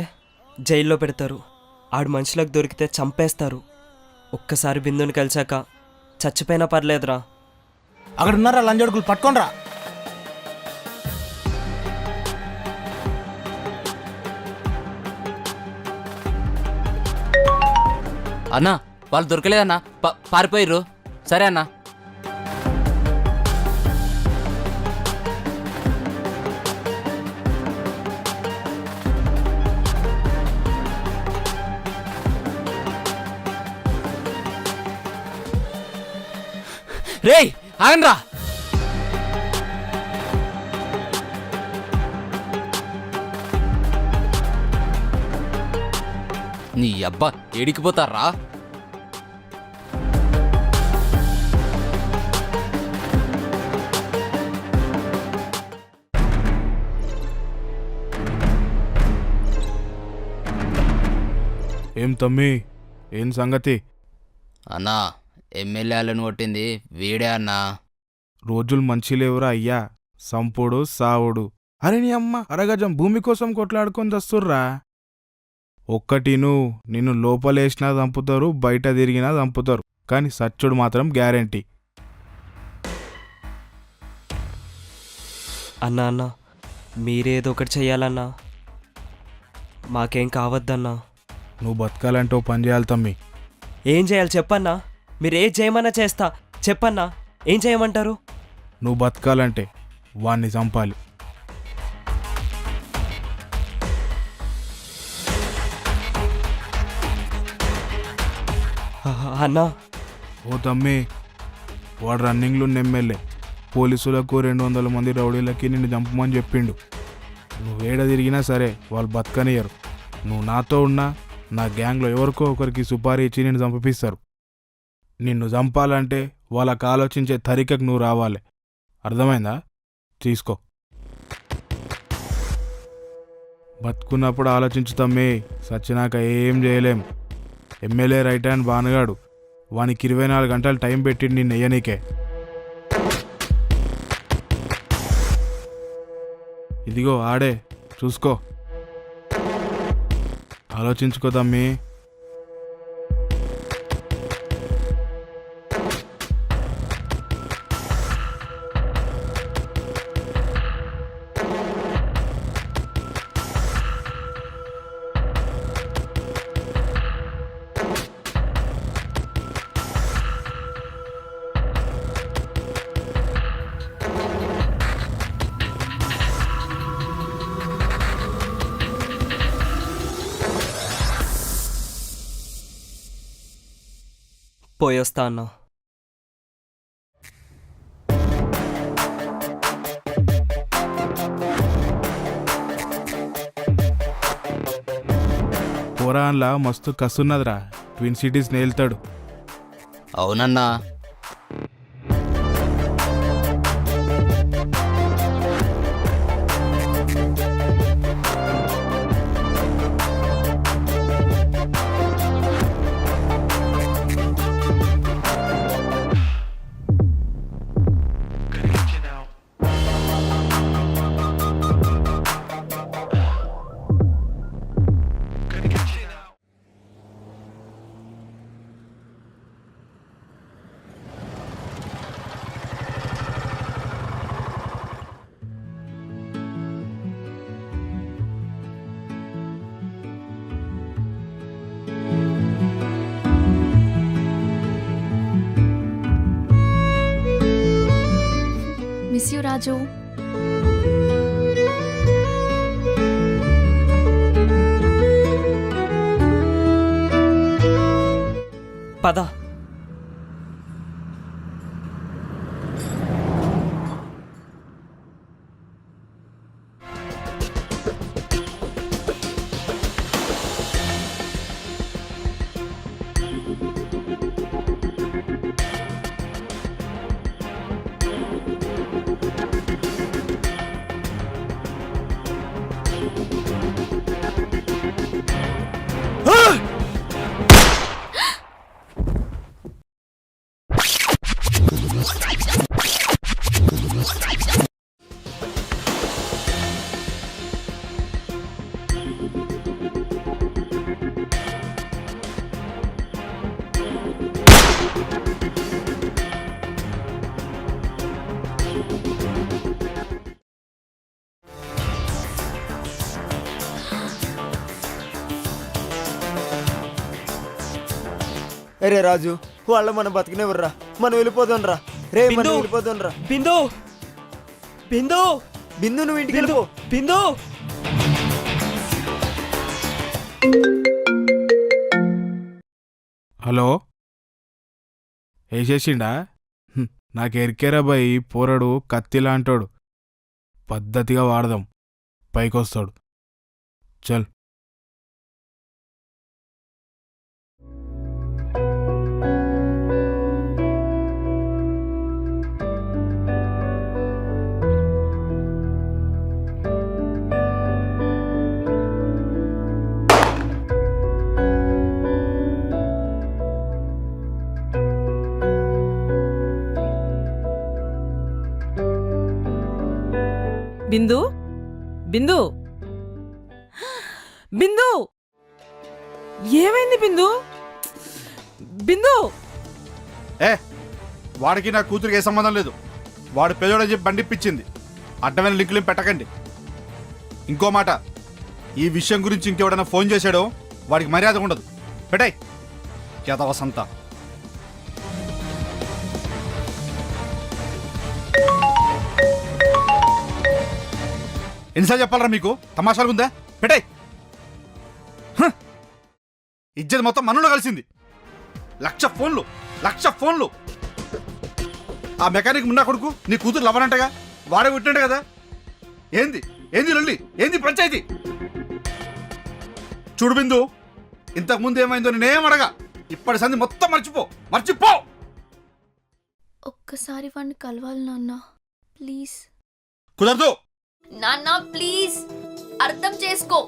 జైల్లో పెడతారు, ఆడు మనుషులకు దొరికితే చంపేస్తారు. ఒక్కసారి బిందుని కలిసాక చచ్చిపోయినా పర్లేదురా. అక్కడ ఉన్నారా లంజోడుకులు, పట్టుకోనరా. అన్నా వాళ్ళు దొరకలేదన్నా, పారిపోయిర్రు. సరే అన్నా. రేయ్ ఆగండ్రా. నీ అబ్బా ఏడికిపోతారా? ఏం తమ్మి, ఏం సంగతి? అన్నా ఎమ్మెల్యేలను కొట్టింది వీడే అన్నా. రోజులు మంచి లేవురా అయ్యా, సంపుడు సావుడు. అరే నీ అమ్మ, అరగజం భూమి కోసం కొట్లాడుకొని వస్తుర్రా. ఒక్కటిను, నిన్ను లోపలేసినా చంపుతారు, బయట తిరిగినా చంపుతారు, కానీ సచ్చుడు మాత్రం గ్యారెంటీ. అన్నా అన్న, మీరేదో ఒకటి చెయ్యాలన్నా, మాకేం కావద్దన్నా. నువ్వు బతకాలంటే ఓ పని చేయాలి తమ్మి. ఏం చేయాలి చెప్పన్నా? మీరు ఏం చేయమన్నా చేస్తా, చెప్పన్నా ఏం చేయమంటారు? నువ్వు బతకాలంటే వాణ్ణి చంపాలి. అన్నా ఓ తమ్మి, వాడు రన్నింగ్లో ఉన్న ఎమ్మెల్యే, పోలీసులకు 200 మంది రౌడీలకి నిన్ను చంపమని చెప్పిండు. నువ్వేడ తిరిగినా సరే వాళ్ళు బతకనియరు. నువ్వు నాతో ఉన్నా నా గ్యాంగ్లో ఎవరికో ఒకరికి సుపారీ ఇచ్చి నిన్ను చంపిస్తారు. నిన్ను చంపాలంటే వాళ్ళకి ఆలోచించే తరికకు నువ్వు రావాలి. అర్థమైందా? తీసుకో. బతుకున్నప్పుడు ఆలోచించు తమ్మి, సచ్చినాక ఏం చేయలేం. ఎమ్మెల్యే రైట్ హ్యాండ్ బానగాడు, వానికి 24 గంటలు టైం పెట్టి నిన్ను ఎయ్యనీకే. ఇదిగో ఆడే, చూసుకో. ఆలోచించుకో తమ్మి. పోయొస్తా అన్నా. పోరాన్లా మస్తు కసున్నదిరా, ట్విన్ సిటీస్ నేల్తాడు. అవునన్నా. Miss you Raju. పద. అరే రాజు వాళ్ళ మనం బతికినెవర్రా, మనం వెళ్ళిపోదాం రా. రే మనం బిందు! వెళ్ళిపోదాం రా. బిందు బిందు బిందు నువ్వు ఇంటికి బిందు వెళ్ళిపో. బిందు హలో వేసేసిండా నాకు ఎరికేరా బాయ్, పోరడు కత్తిలా అంటాడు. పద్ధతిగా వాడదాం, పైకొస్తాడు. చల్. బిందు బిందు బిందు ఏమైంది బిందు? బిందు ఏ వాడికి నా కూతురికి ఏ సంబంధం లేదు. వాడు పెదోడని చెప్పి బండిప్పించింది. అడ్డమైన లింకులు పెట్టకండి. ఇంకో మాట, ఈ విషయం గురించి ఇంకెవడైనా ఫోన్ చేశాడో వాడికి మర్యాద ఉండదు. పెట్టాయి యదవసంత. ఎన్నిసార్లు చెప్పాలరా మీకు? తమాషాలు ఉందా? పెట్టాయి. ఇజ్జత్ మొత్తం మనలో కలిసింది. 1,00,000 ఫోన్లు. ఆ మెకానిక్ మున్నా కొడుకు నీ కూతురు లవనంటగా, వాడే పుట్టినట్టు కదా. ఏంది లొల్లి, ఏంది పంచాయతీ? చూడు బిందు, ఇంతకుముందు ఏమైందో నేనేం అడగా. ఇప్పటి సంది మొత్తం మర్చిపో. ఒక్కసారి వాడిని కలవాలి నాన్న, ప్లీజ్. కుదరదు. నాన్న ప్లీజ్ అర్థం చేసుకో.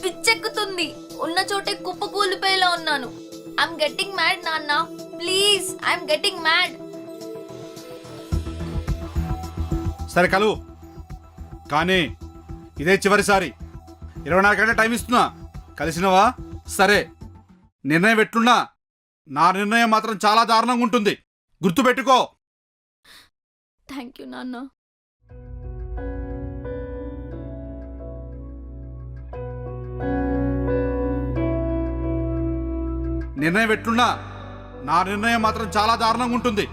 పిచ్చెక్కుతుంది. ఉన్న చోటే కుప్ప కూలిపోయేలా ఉన్నాను. ఐఎమ్ గెట్టింగ్ మ్యాడ్ నాన్న, ప్లీజ్. I'm getting mad. సరే కలువు, కానీ ఇదే చివరిసారి. 24 గంటల టైం ఇస్తున్నా. కలిసినవా? సరే. నిర్ణయం ఎట్లున్నా నా నిర్ణయం మాత్రం చాలా దారుణంగా ఉంటుంది. గుర్తుపెట్టుకో. థ్యాంక్ యూ నాన్న. నిర్ణయం ఎట్లున్నా నా నిర్ణయం మాత్రం చాలా దారుణంగా ఉంటుంది.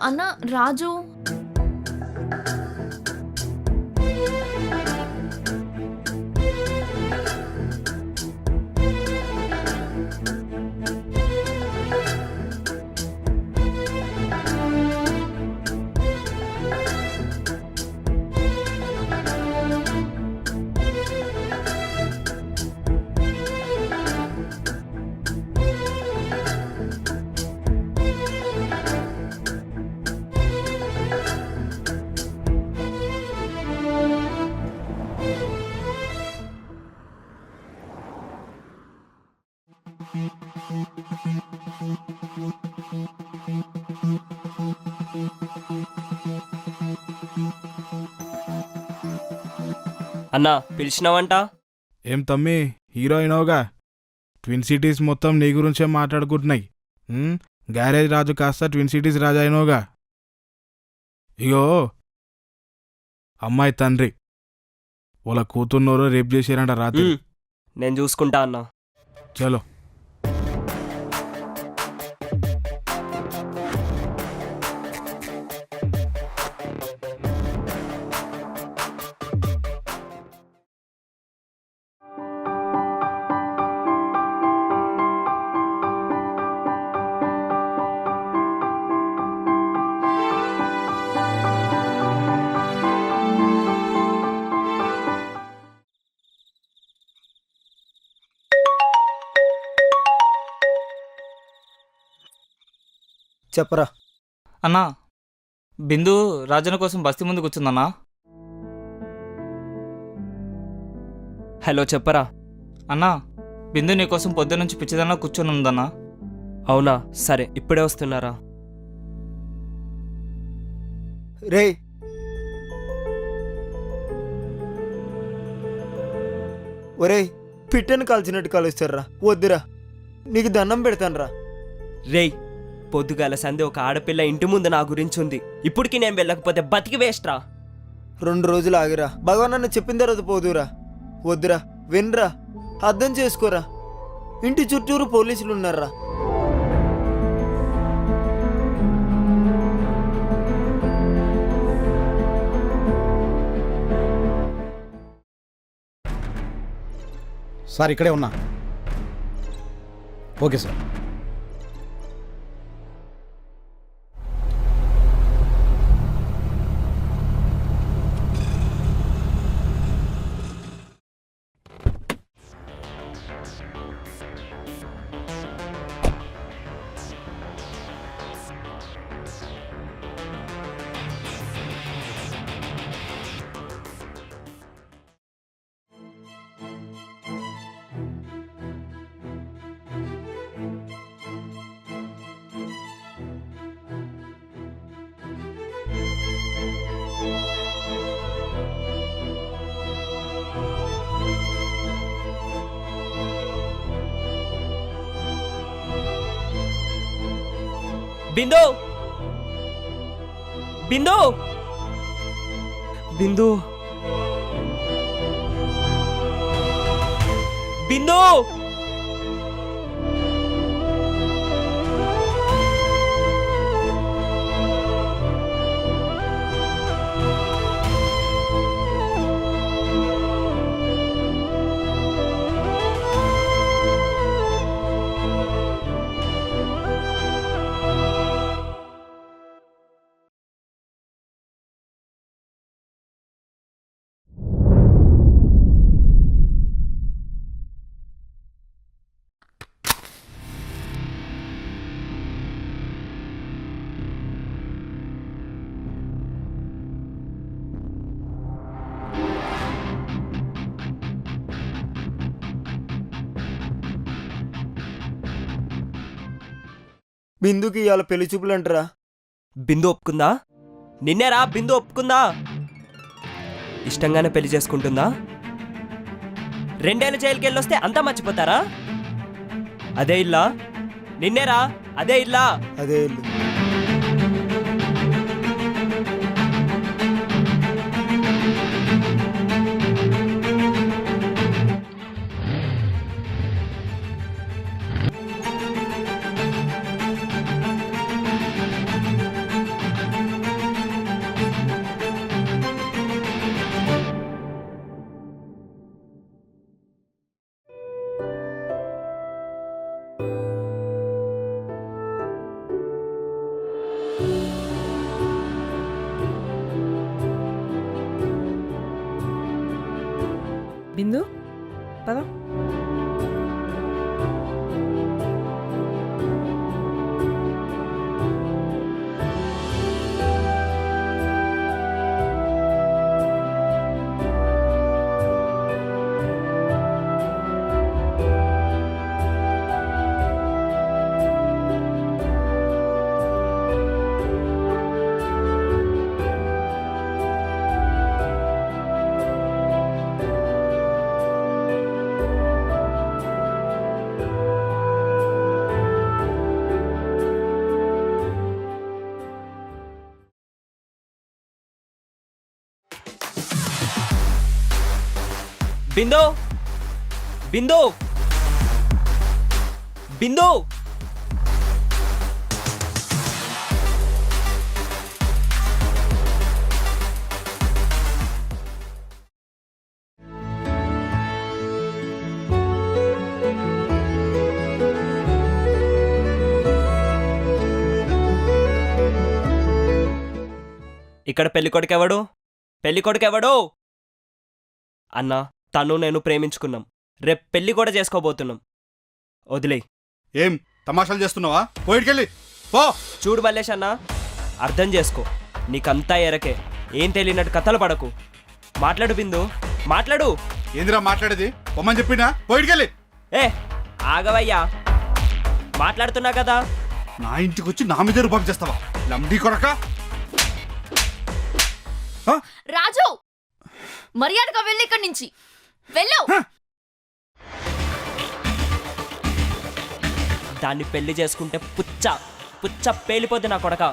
అన్న రాజు, అన్నా పిలిచినావంట? ఏం తమ్మి, హీరో అయినావుగా. ట్విన్ సిటీస్ మొత్తం నీ గురించే మాట్లాడుకుంటున్నాయి. గ్యారేజ్ రాజు కాస్త ట్విన్ సిటీస్ రాజు అయినావుగా. ఇగో అమ్మాయి తండ్రి వాళ్ళ కూతుర్నోరు రేపు చేసారంట రాత్రి. నేను చూసుకుంటా అన్నా. చలో. చెప్పరా. అన్నా బిందు రాజన్న కోసం బస్తీ ముందు కూర్చుందన్నా. హలో చెప్పరా. అన్నా బిందు నీకోసం పొద్దున్నుంచి పిచ్చిదన్నా కూర్చొని ఉందన్నా. అవునా, సరే ఇప్పుడే వస్తున్నారా. రే ఒరేయ్, పిట్టను కాల్చినట్టు కాలుస్తారా, వద్దురా, నీకు దండం పెడతానురా. రేయ్, పొద్దుగాల సందే ఒక ఆడపిల్ల ఇంటి ముందు నా గురించి ఉంది. ఇప్పటికి నేను వెళ్ళకపోతే బతికి వేస్ట్రా. 2 రోజులు ఆగిరా, భగవాన్ అన్న చెప్పిన తర్వాత పోదురా. వద్దురా, వినరా, అర్థం చేసుకోరా. ఇంటి చుట్టూరు పోలీసులు ఉన్నారా. సార్ ఇక్కడే ఉన్నా. Okay sir. బిందు, బిందు, బిందు, బిందు. బిందుకి ఇవాళ పెళ్లి చూపులు అంటారా. బిందు ఒప్పుకుందా? నిన్నేరా బిందు ఒప్పుకుందా? ఇష్టంగానే పెళ్లి చేసుకుంటుందా? 2 ఏళ్ళు జైలుకి వెళ్ళొస్తే అంతా మర్చిపోతారా? అదే ఇల్లా? నిన్నేరా అదే ఇల్లా? అదే ఇల్లు. బిందు పద. బిందు, బిందు, బిందు. ఇక్కడ పెళ్ళికొడుకెవడు? పెళ్ళికొడుకెవడు? అన్నా, తను నేను ప్రేమించుకున్నాం. రేపు పెళ్లి కూడా చేసుకోబోతున్నాం. వదిలేయ్. ఏం తమాషాలు చేస్తున్నావా? పోయికెళ్ళి పో. చూడు మల్లేష్ అన్న, అర్థం చేసుకో. నీకంతా ఎరకే. ఏం తెలియనట్టు కథలు పడకు. మాట్లాడు బిందు, మాట్లాడు. ఏందిరా మాట్లాడేది? పొమ్మని చెప్పినా పోయిడికెళ్ళి. ఏ ఆగవయ్యా, మాట్లాడుతున్నా కదా. నా ఇంటికి వచ్చి నా మీద రూపం చేస్తావా లంబడి కొరక? రాజు, మర్యాదగా వెళ్ళి ఇక్కడి నుంచి వెళ్ళు. దాన్ని పెళ్లి చేసుకుంటే పుచ్చ పుచ్చ పేలిపోద్ది నా కొడక.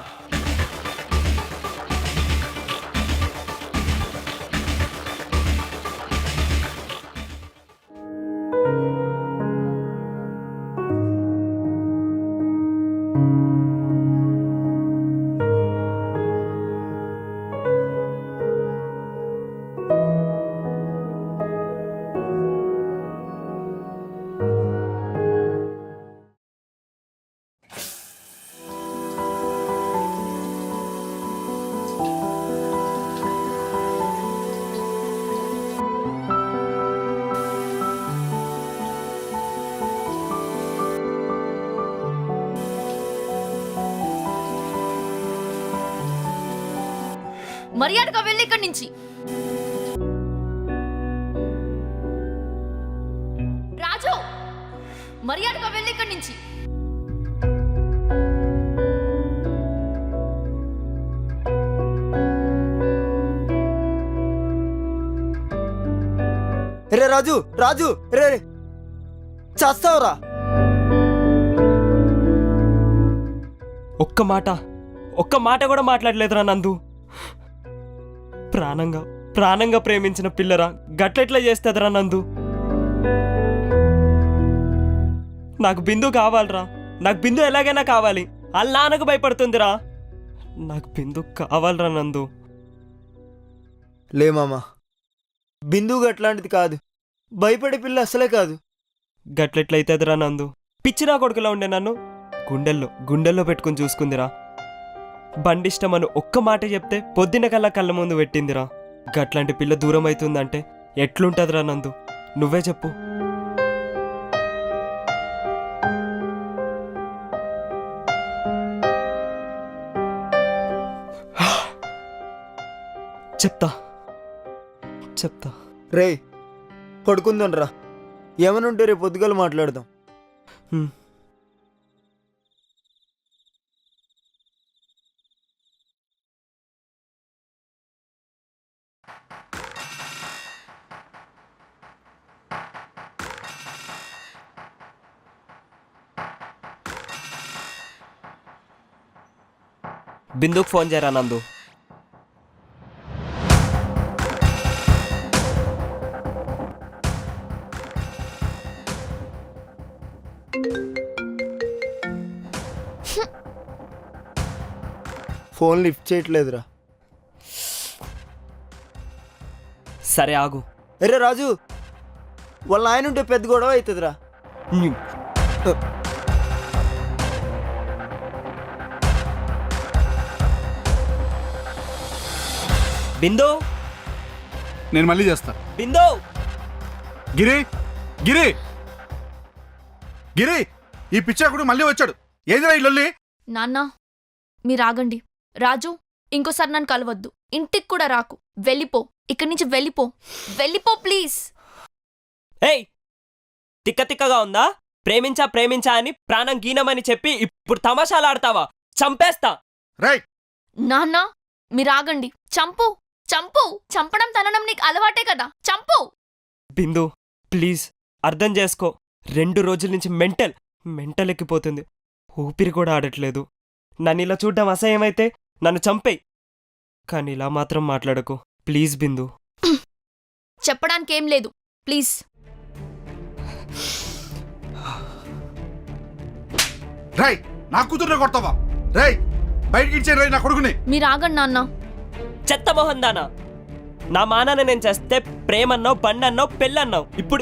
మర్యాదగా వెళ్ళి ఇక్కడి నుంచి. రాజు, మర్యాదగా వెళ్ళి ఇక్కడి నుంచి. రే రాజు, రాజు రే చస్తావురా. ఒక్క మాట కూడా మాట్లాడలేదురా నందు. ప్రాణంగా ప్రేమించిన పిల్లరా గట్లెట్లా చేస్తుందిరా నందు. నాకు బిందు కావాలరా, నాకు బిందు ఎలాగైనా కావాలి. వాళ్ళ నాన్నకు భయపడుతుందిరా. నాకు బిందు కావాలరా నందు. లే మామ, బిందు గట్లాంటిది కాదు. భయపడే పిల్ల అసలే కాదు. గట్లెట్లయితేదిరా నందు. పిచ్చినా కొడుకులా ఉండే నన్ను గుండెల్లో పెట్టుకుని చూసుకుందిరా. బండిష్టమను ఒక్క మాట చెప్తే పొద్దున కల్లా కళ్ళ ముందు పెట్టిందిరా. గట్లాంటి పిల్ల దూరం అవుతుందంటే ఎట్లుంటదిరా నందు, నువ్వే చెప్పు. చెప్తా రే పడుకుందాం రా. ఏమనుంటే రేపు పొద్దుగాల మాట్లాడదాం. బిందుకు ఫోన్ చేయరా నందు. ఫోన్ లిఫ్ట్ చేయట్లేదురా. సరే ఆగు. అరే రాజు, వాళ్ళ ఆయన ఉంటే పెద్ద గొడవ అవుతుందిరా. బిందు, నేను మళ్ళీ చేస్తా. బిందు, గిరి గిరి గిరి, ఈ పిచ్చాకుడు మళ్ళీ వచ్చాడు. ఏందిరా ఈ లొల్లి? నాన్న, మీరు ఆగండి. రాజు, ఇంకోసారి నన్ను కలవద్దు. ఇంటికి కూడా రాకు. వెళ్ళిపో, ఇక్కడి నుంచి వెళ్ళిపో ప్లీజ్. ఏయ్, తిక్కగా ఉందా? ప్రేమించా అని ప్రాణం గీనమని చెప్పి ఇప్పుడు తమాషాలు ఆడతావా? చంపేస్తా. రైట్ నాన్న, మీరు ఆగండి. చంపడం తనడం నీకు అలవాటే కదా. చంపు. బిందు, ప్లీజ్ అర్థం చేసుకో. 2 రోజుల నుంచి మెంటల్ ఎక్కిపోతుంది. ఊపిరి కూడా ఆడట్లేదు. నన్ను ఇలా చూడ్డం అసహ్యమైతే నన్ను చంపేయ్, కానీ ఇలా మాత్రం మాట్లాడకు ప్లీజ్ బిందు. చెప్పడానికేం లేదు, ప్లీజ్. రై, నా కూతుర్నే కొడతావా? రై, బయటికి ఇచ్చేయ్ రై నా కొడుకుని. మీరు ఆగండి నాన్న. చెత్త మొహం దానా, నా మానాన్ని నేను చేస్తే ప్రేమన్నావు, బండన్నావు, పెళ్ళన్నావు. ఇప్పుడు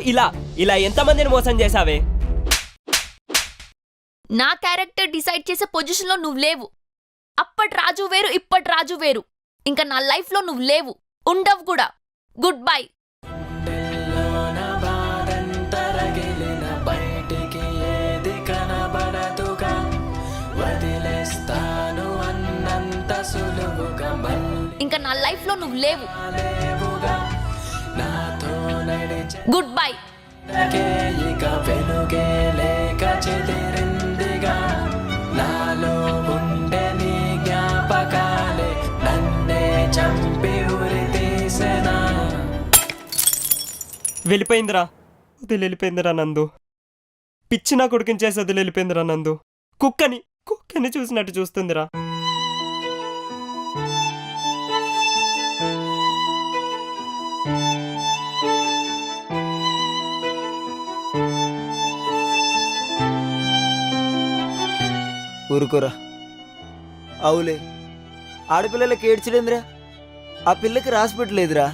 ఇలా ఎంతమందిని మోసం చేశావే? నా క్యారెక్టర్ డిసైడ్ చేసే పొజిషన్లో నువ్వు లేవు. అప్పటి రాజు వేరు, ఇప్పటి రాజు వేరు. ఇంకా నా లైఫ్లో నువ్వు లేవు, ఉండవు కూడా. Good bye. వదిలేస్తాను అన్నంత సులువుగా నా లైఫ్లో నువ్వు లేవు. Good bye. వెళ్ళిపోయిందిరా, వదిలి వెళ్ళిపోయిందిరా నందు. పిచ్చి నా కొడుకుని చేసి వదిలి వెళ్ళిపోయిందిరా నందు. కుక్కని చూసినట్టు చూస్తుందిరా. ఊరుకోరా. అవులే, ఆడపిల్లలకి ఏడ్చలేదురా. ఆ పిల్లకి రాసి పెట్టలేదురా,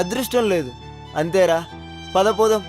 అదృష్టం లేదు, అంతేరా. పద పోదాం.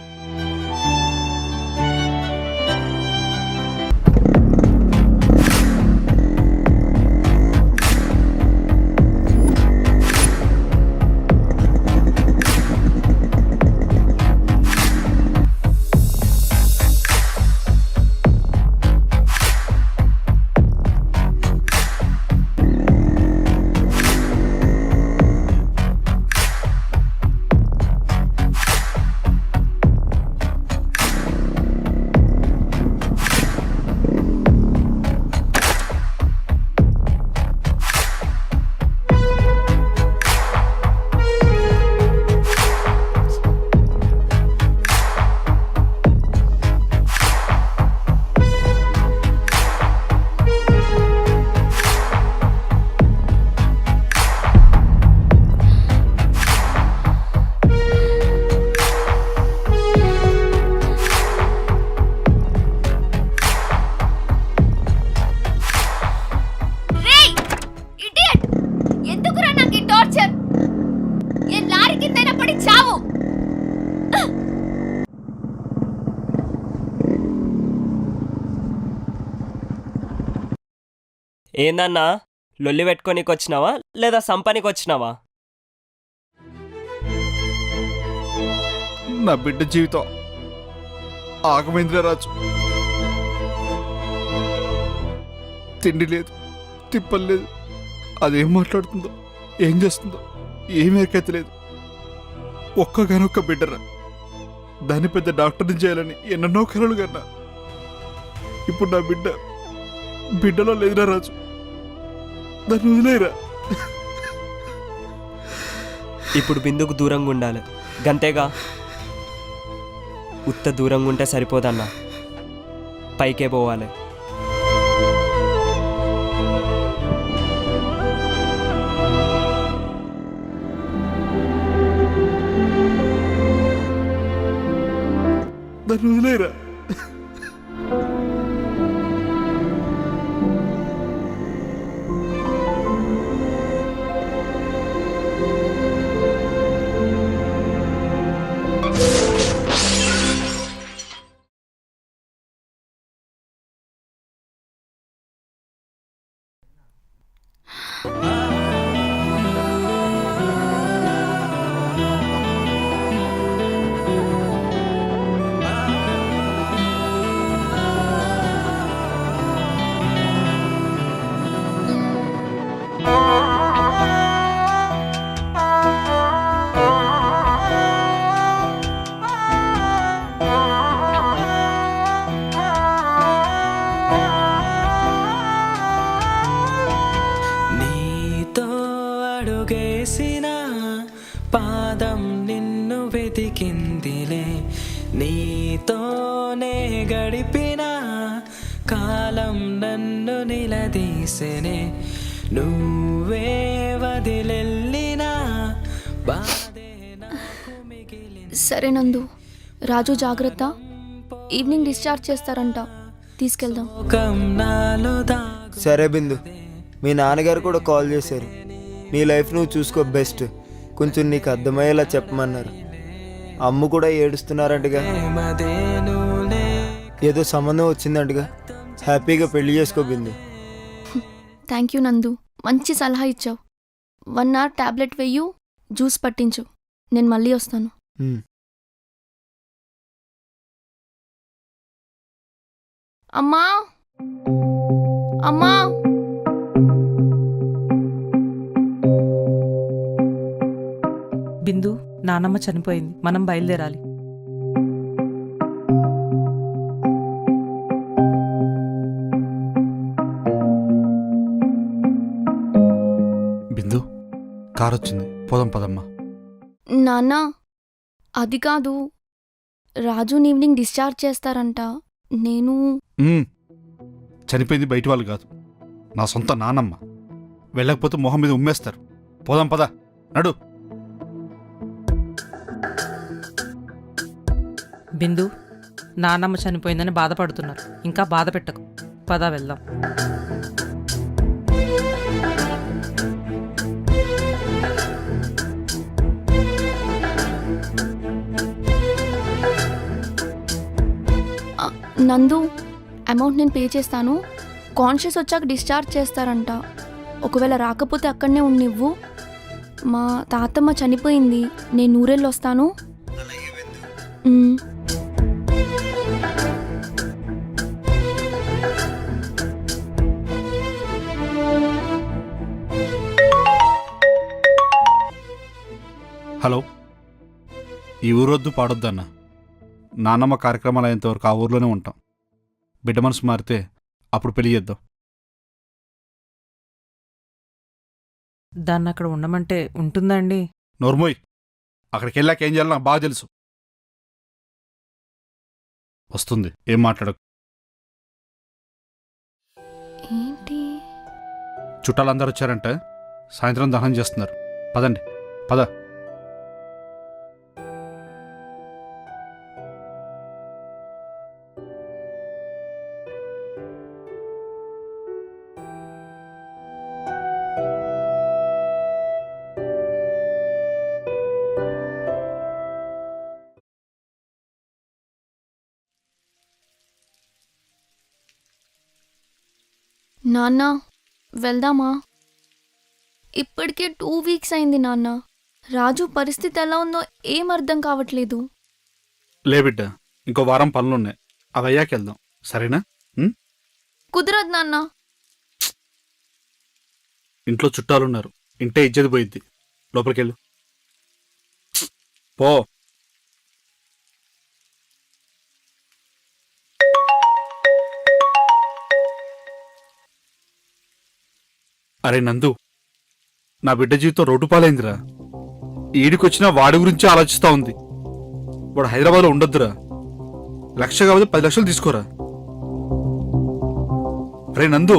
ఏందన్నా, లొల్లి పెట్టుకోనికి వచ్చినావా లేదా సంపానికి వచ్చినావా? నా బిడ్డ జీవితం ఆగమైందిరా రాజు. తిండి లేదు, తిప్పలు లేదు. అదేం మాట్లాడుతుందో, ఏం చేస్తుందో ఏం ఎరకైతలేదు. ఒక్కగానొక్క బిడ్డరా, దాన్ని పెద్ద డాక్టర్ని చేయాలని ఎన్నెన్నో కలలు కన్నా. ఇప్పుడు నా బిడ్డలో లేదురా రాజు. దాన్ని వదిలేరా. ఇప్పుడు బిందుకు దూరంగా ఉండాలి, గంతేగా. ఉత్త దూరంగా ఉంటే సరిపోదన్నా, పైకే పోవాలి. దాన్ని వదిలేరా. పాదం నిన్ను వెతికిందిలే, నీతోనే గడిపిన కాలం నన్ను నిలదీసెనే, నువ్వే వదిలెళ్ళినా బాధే నాకు మిగిలిన. సరే నందు, రాజు జాగ్రత్త. ఈవినింగ్ డిశ్చార్జ్ చేస్తారంట, తీసుకెళ్దాం. సరే బిందు, మీ నాన్నగారు కూడా కాల్ చేశారు. నీ లైఫ్ నువ్వు చూసుకో బెస్ట్. కొంచెం నీకు అర్థమయ్యేలా చెప్పమన్నారు. అమ్మ కూడా ఏడుస్తున్నారంటగా. ఏదో సంబంధం వచ్చిందంటగా. హ్యాపీగా పెళ్లి చేసుకో బిందు. థ్యాంక్ యూ నందు, మంచి సలహా ఇచ్చావు. 1 hour టాబ్లెట్ వెయ్యు, జ్యూస్ పట్టించు. నేను మళ్ళీ వస్తాను. అమ్మా అమ్మా బిందు, నానమ్మ చనిపోయింది, మనం బయలుదేరాలి. బిందు కార్ వచ్చింది, పోదాం పదమ్మా. నాన్న, అది కాదు, రాజుని ఈవినింగ్ డిశ్చార్జ్ చేస్తారంట. నేను చనిపోయింది బయటి వాళ్ళు కాదు, నా సొంత నానమ్మ. వెళ్ళకపోతే మొహం మీద ఉమ్మేస్తారు. పోదాం పద, నడు. బిందు, నానమ్మ చనిపోయిందని బాధపడుతున్నారు, ఇంకా బాధ పెట్టకు. పద వెళ్దాం. నందు, అమౌంట్ నేను పే చేస్తాను. కాన్షియస్ వచ్చాక డిశ్చార్జ్ చేస్తారంట. ఒకవేళ రాకపోతే అక్కడనే ఉండివ్వు. మా తాతమ్మ చనిపోయింది, నేను ఊరెళ్ళి వస్తాను. హలో, ఈ ఊరొద్దు పాడొద్దన్న. నాన్నమ్మ కార్యక్రమాలు అయ్యేంతవరకు ఆ ఊర్లోనే ఉంటాం. బిడ్డ మనసు మారితే అప్పుడు పెళ్లి చేద్దాం. దాన్ని అక్కడ ఉండమంటే ఉంటుందండి? నోర్మోయ్, అక్కడికి వెళ్ళాక ఏం చేయాలో నాకు బాగా తెలుసు. వస్తుంది, ఏం మాట్లాడకు. ఏంటి? చుట్టాలందరూ వచ్చారంటే సాయంత్రం దహనం చేస్తున్నారు. పదండి, పద. నాన్న, వెళ్దామా? ఇప్పటికే 2 వీక్స్ అయింది నాన్న. రాజు పరిస్థితి ఎలా ఉందో ఏం అర్థం కావట్లేదు. లే బిడ్డ, ఇంకో వారం పనులున్నాయి, అవి అయ్యాక వెళ్దాం, సరేనా? కుదరదు నాన్న. ఇంట్లో చుట్టాలున్నారు, ఇంటే ఇజ్జది పోయిద్ది. లోపలికెళ్ళు, పో. అరే నందు, నా బిడ్డ జీవితం రోడ్డు పాలైందిరా. ఈడికొచ్చినా వాడి గురించి ఆలోచిస్తా ఉంది. వాడు హైదరాబాద్లో ఉండొద్దురా. 1,00,000 కాకపోతే 10 లక్షలు తీసుకోరా. రే నందు,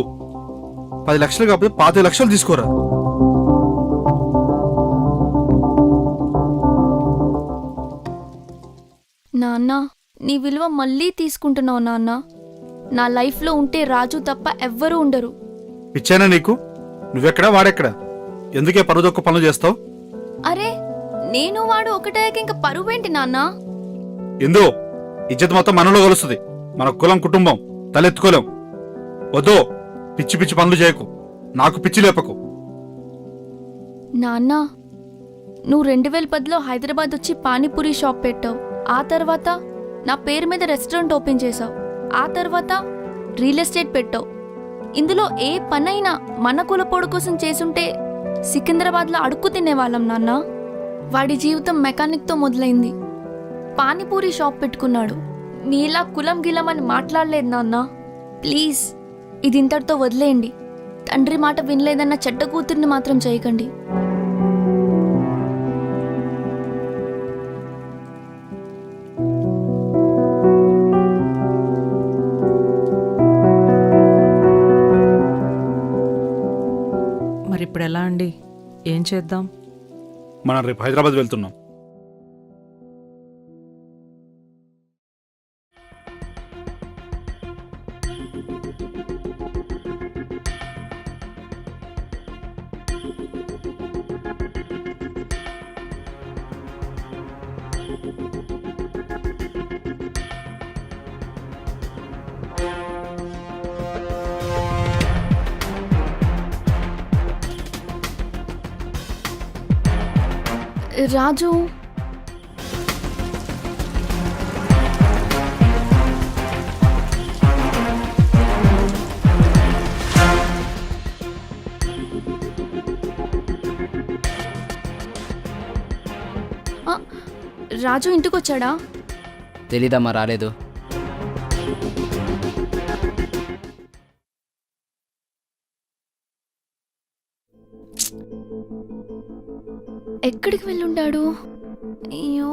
10 లక్షలు కాకపోతే 25 లక్షలు తీసుకోరా. నాన్న, నీ విలువ మళ్ళీ తీసుకుంటున్నావు నాన్న. నా లైఫ్లో ఉంటే రాజు తప్ప ఎవ్వరూ ఉండరు. ఇచ్చానా నీకు? నువ్వెక్కడా వాడెక్కడా? ఎందుకే పరుదొక్క పనులు చేస్తావు? అరే, నేను వాడు ఒకటేక ఇంకా పరువేంటి నాన్న? ఎందో ఇజ్జత్ మొత్తం మనలో కలుస్తుంది. మన కులం కుటుంబం తలెత్తుకోలేం. వద్దో పిచ్చి పిచ్చి పనులు చేయకు, నాకు పిచ్చి లేపకు. నాన్న, నువ్వు 2010లో హైదరాబాద్ వచ్చి పానీపూరి షాప్ పెట్టావు. ఆ తర్వాత నా పేరు మీద రెస్టారెంట్ ఓపెన్ చేసావు. ఆ తర్వాత రియల్ ఎస్టేట్ పెట్టావు. ఇందులో ఏ పనైనా మన కులపోడు కోసం చేసుంటే సికింద్రాబాద్లో అడుక్కు తినేవాళ్ళం నాన్న. వాడి జీవితం మెకానిక్తో మొదలైంది, పానీపూరి షాప్ పెట్టుకున్నాడు. మీలా కులం గిలం అని మాట్లాడలేదు నాన్న. ప్లీజ్, ఇది ఇంతటితో వదిలేయండి. తండ్రి మాట వినలేదన్న చెడ్డ కూతుర్ని మాత్రం చేయకండి. మరి ఇప్పుడు ఎలా అండి? ఏం చేద్దాం? మనం రేపు హైదరాబాద్ వెళ్తున్నాం. రాజు, రాజు ఇంటికి వచ్చాడా? తెలీదమ్మా, రాలేదు. ఎక్కడికి వెళ్ళుంటాడు? అయ్యో,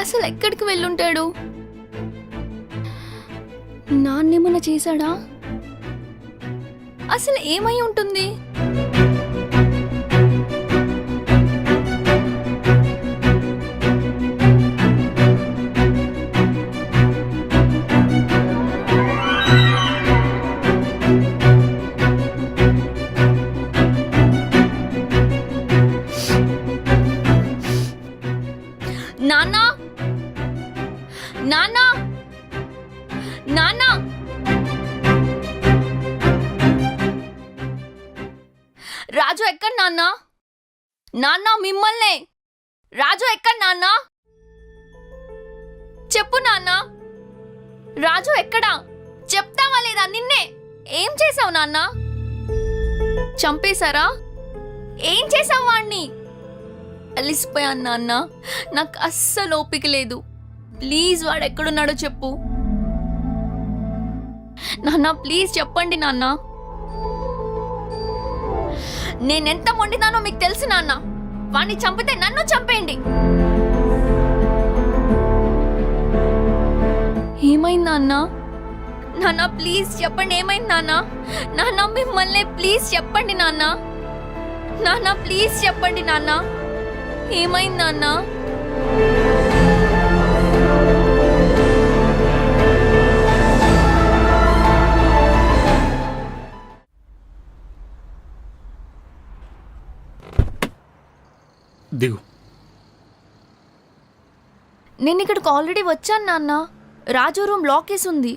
అసలు ఎక్కడికి వెళ్ళుంటాడు? నాన్నేమన్నా చేశాడా? అసలు ఏమై ఉంటుంది? నాన్నా, నాన్నా, నాన్నా, రాజు ఎక్కడ నాన్నా? నాన్నా మిమ్మల్నే. రాజు ఎక్కడ నాన్నా? చెప్పు నాన్నా, రాజు ఎక్కడా? చెప్తావా లేదా? నిన్నే ఏం చేసావు నాన్నా? చంపేశారా? ఏం చేసావు వాణ్ణి? అలిసిపోయాను నాన్న, నాకు అస్సలు ఓపిక లేదు. ప్లీజ్ వాడు ఎక్కడున్నాడో చెప్పు నాన్న. ప్లీజ్ చెప్పండి నాన్న. నేనెంత మొండినానో మీకు తెలుసు నాన్న. వాణ్ణి చంపితే నన్ను చంపేయండి. ఏమైంది నాన్న? నాన్న ప్లీజ్ చెప్పండి, ఏమైంది నాన్న? నాన్న మిమ్మల్ని ప్లీజ్ చెప్పండి నాన్న. నాన్న ప్లీజ్ చెప్పండి నాన్న, ఏమైంది నాన్న? దిగు. నేను ఇక్కడికి ఆల్రెడీ వచ్చాను నాన్న. రాజు రూమ్ లాక్ వేసి ఉంది.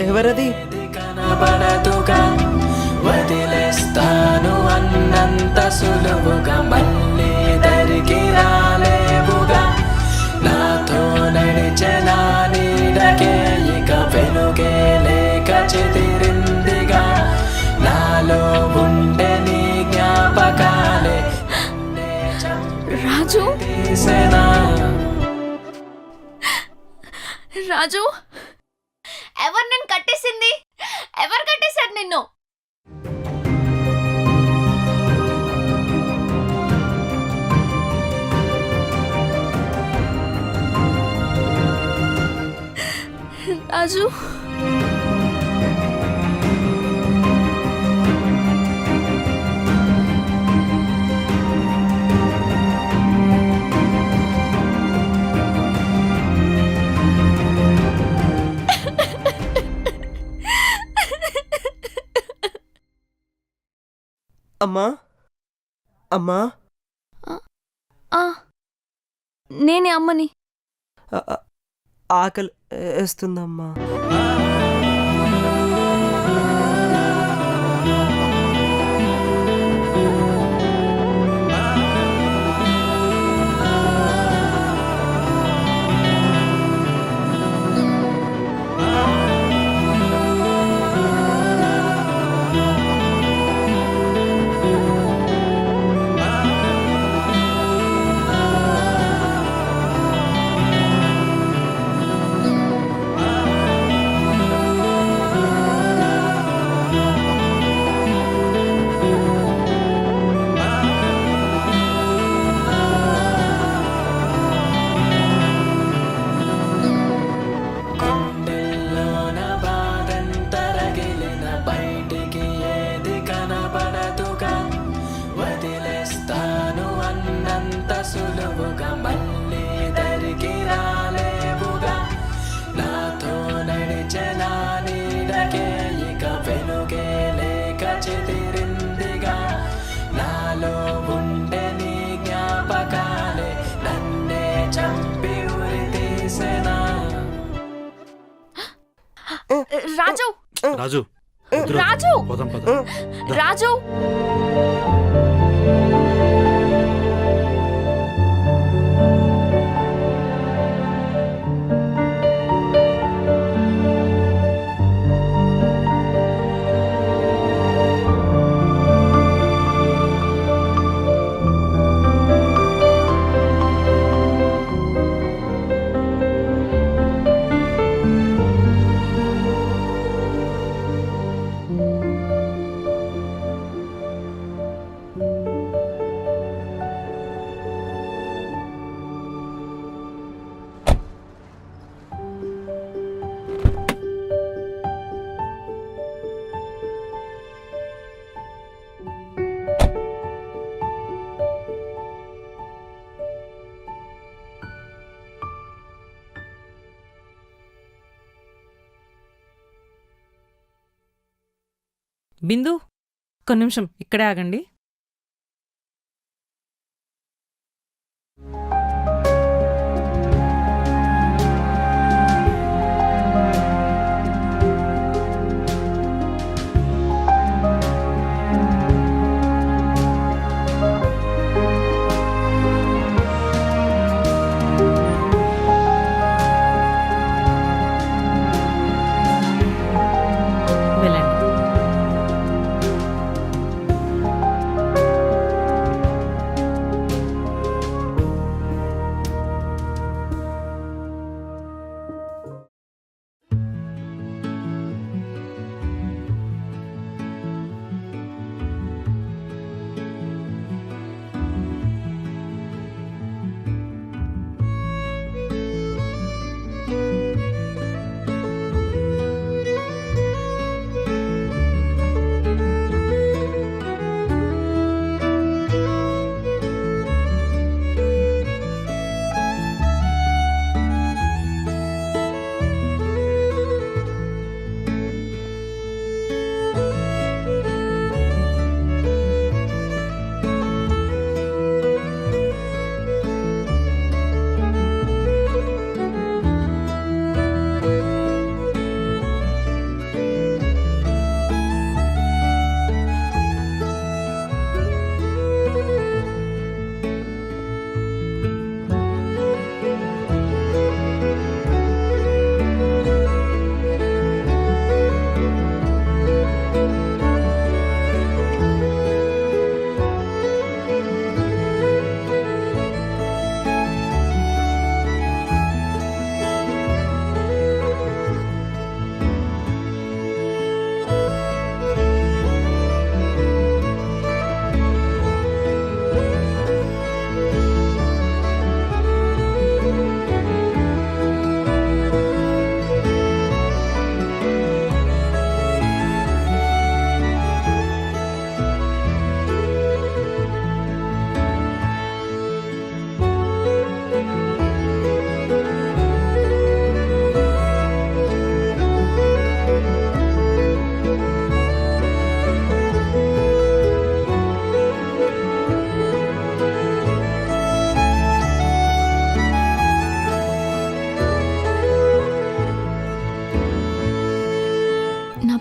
ఎవరది? కనబడదుగా, వదిలేస్తాను అన్నంత సులువుగా, మళ్ళీ దరికి రాలేవుగా. నాతో నడిచెనా నీడకే ఇక వెలుగే లేక చెదిరిందిగా. నాలో ఉండే నీ జ్ఞాపకాలే రాజు, తీసేనా. రాజు, ఎవరు నేను కట్టేసింది? ఎవరు కట్టేశారు నిన్ను? రాజు, అమ్మా, అమ్మా. నేనే అమ్మని. ఆకలి వేస్తుందమ్మా. రాజు రాజు రాజు పోదాం పద. రాజు బిందు ఒక్క నిమిషం ఇక్కడే ఆగండి. వెళ్ళండి.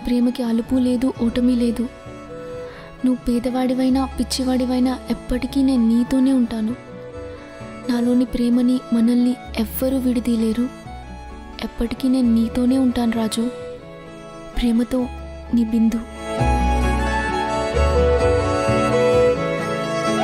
ప్రేమకి అలుపు లేదు, ఓటమి లేదు. నువ్వు పేదవాడివైనా పిచ్చివాడివైనా ఎప్పటికీ నేను నీతోనే ఉంటాను. నాలోని ప్రేమని మనల్ని ఎవ్వరూ విడిదీయలేరు. ఎప్పటికీ నేను నీతోనే ఉంటాను రాజు. ప్రేమతో నీ బిందు.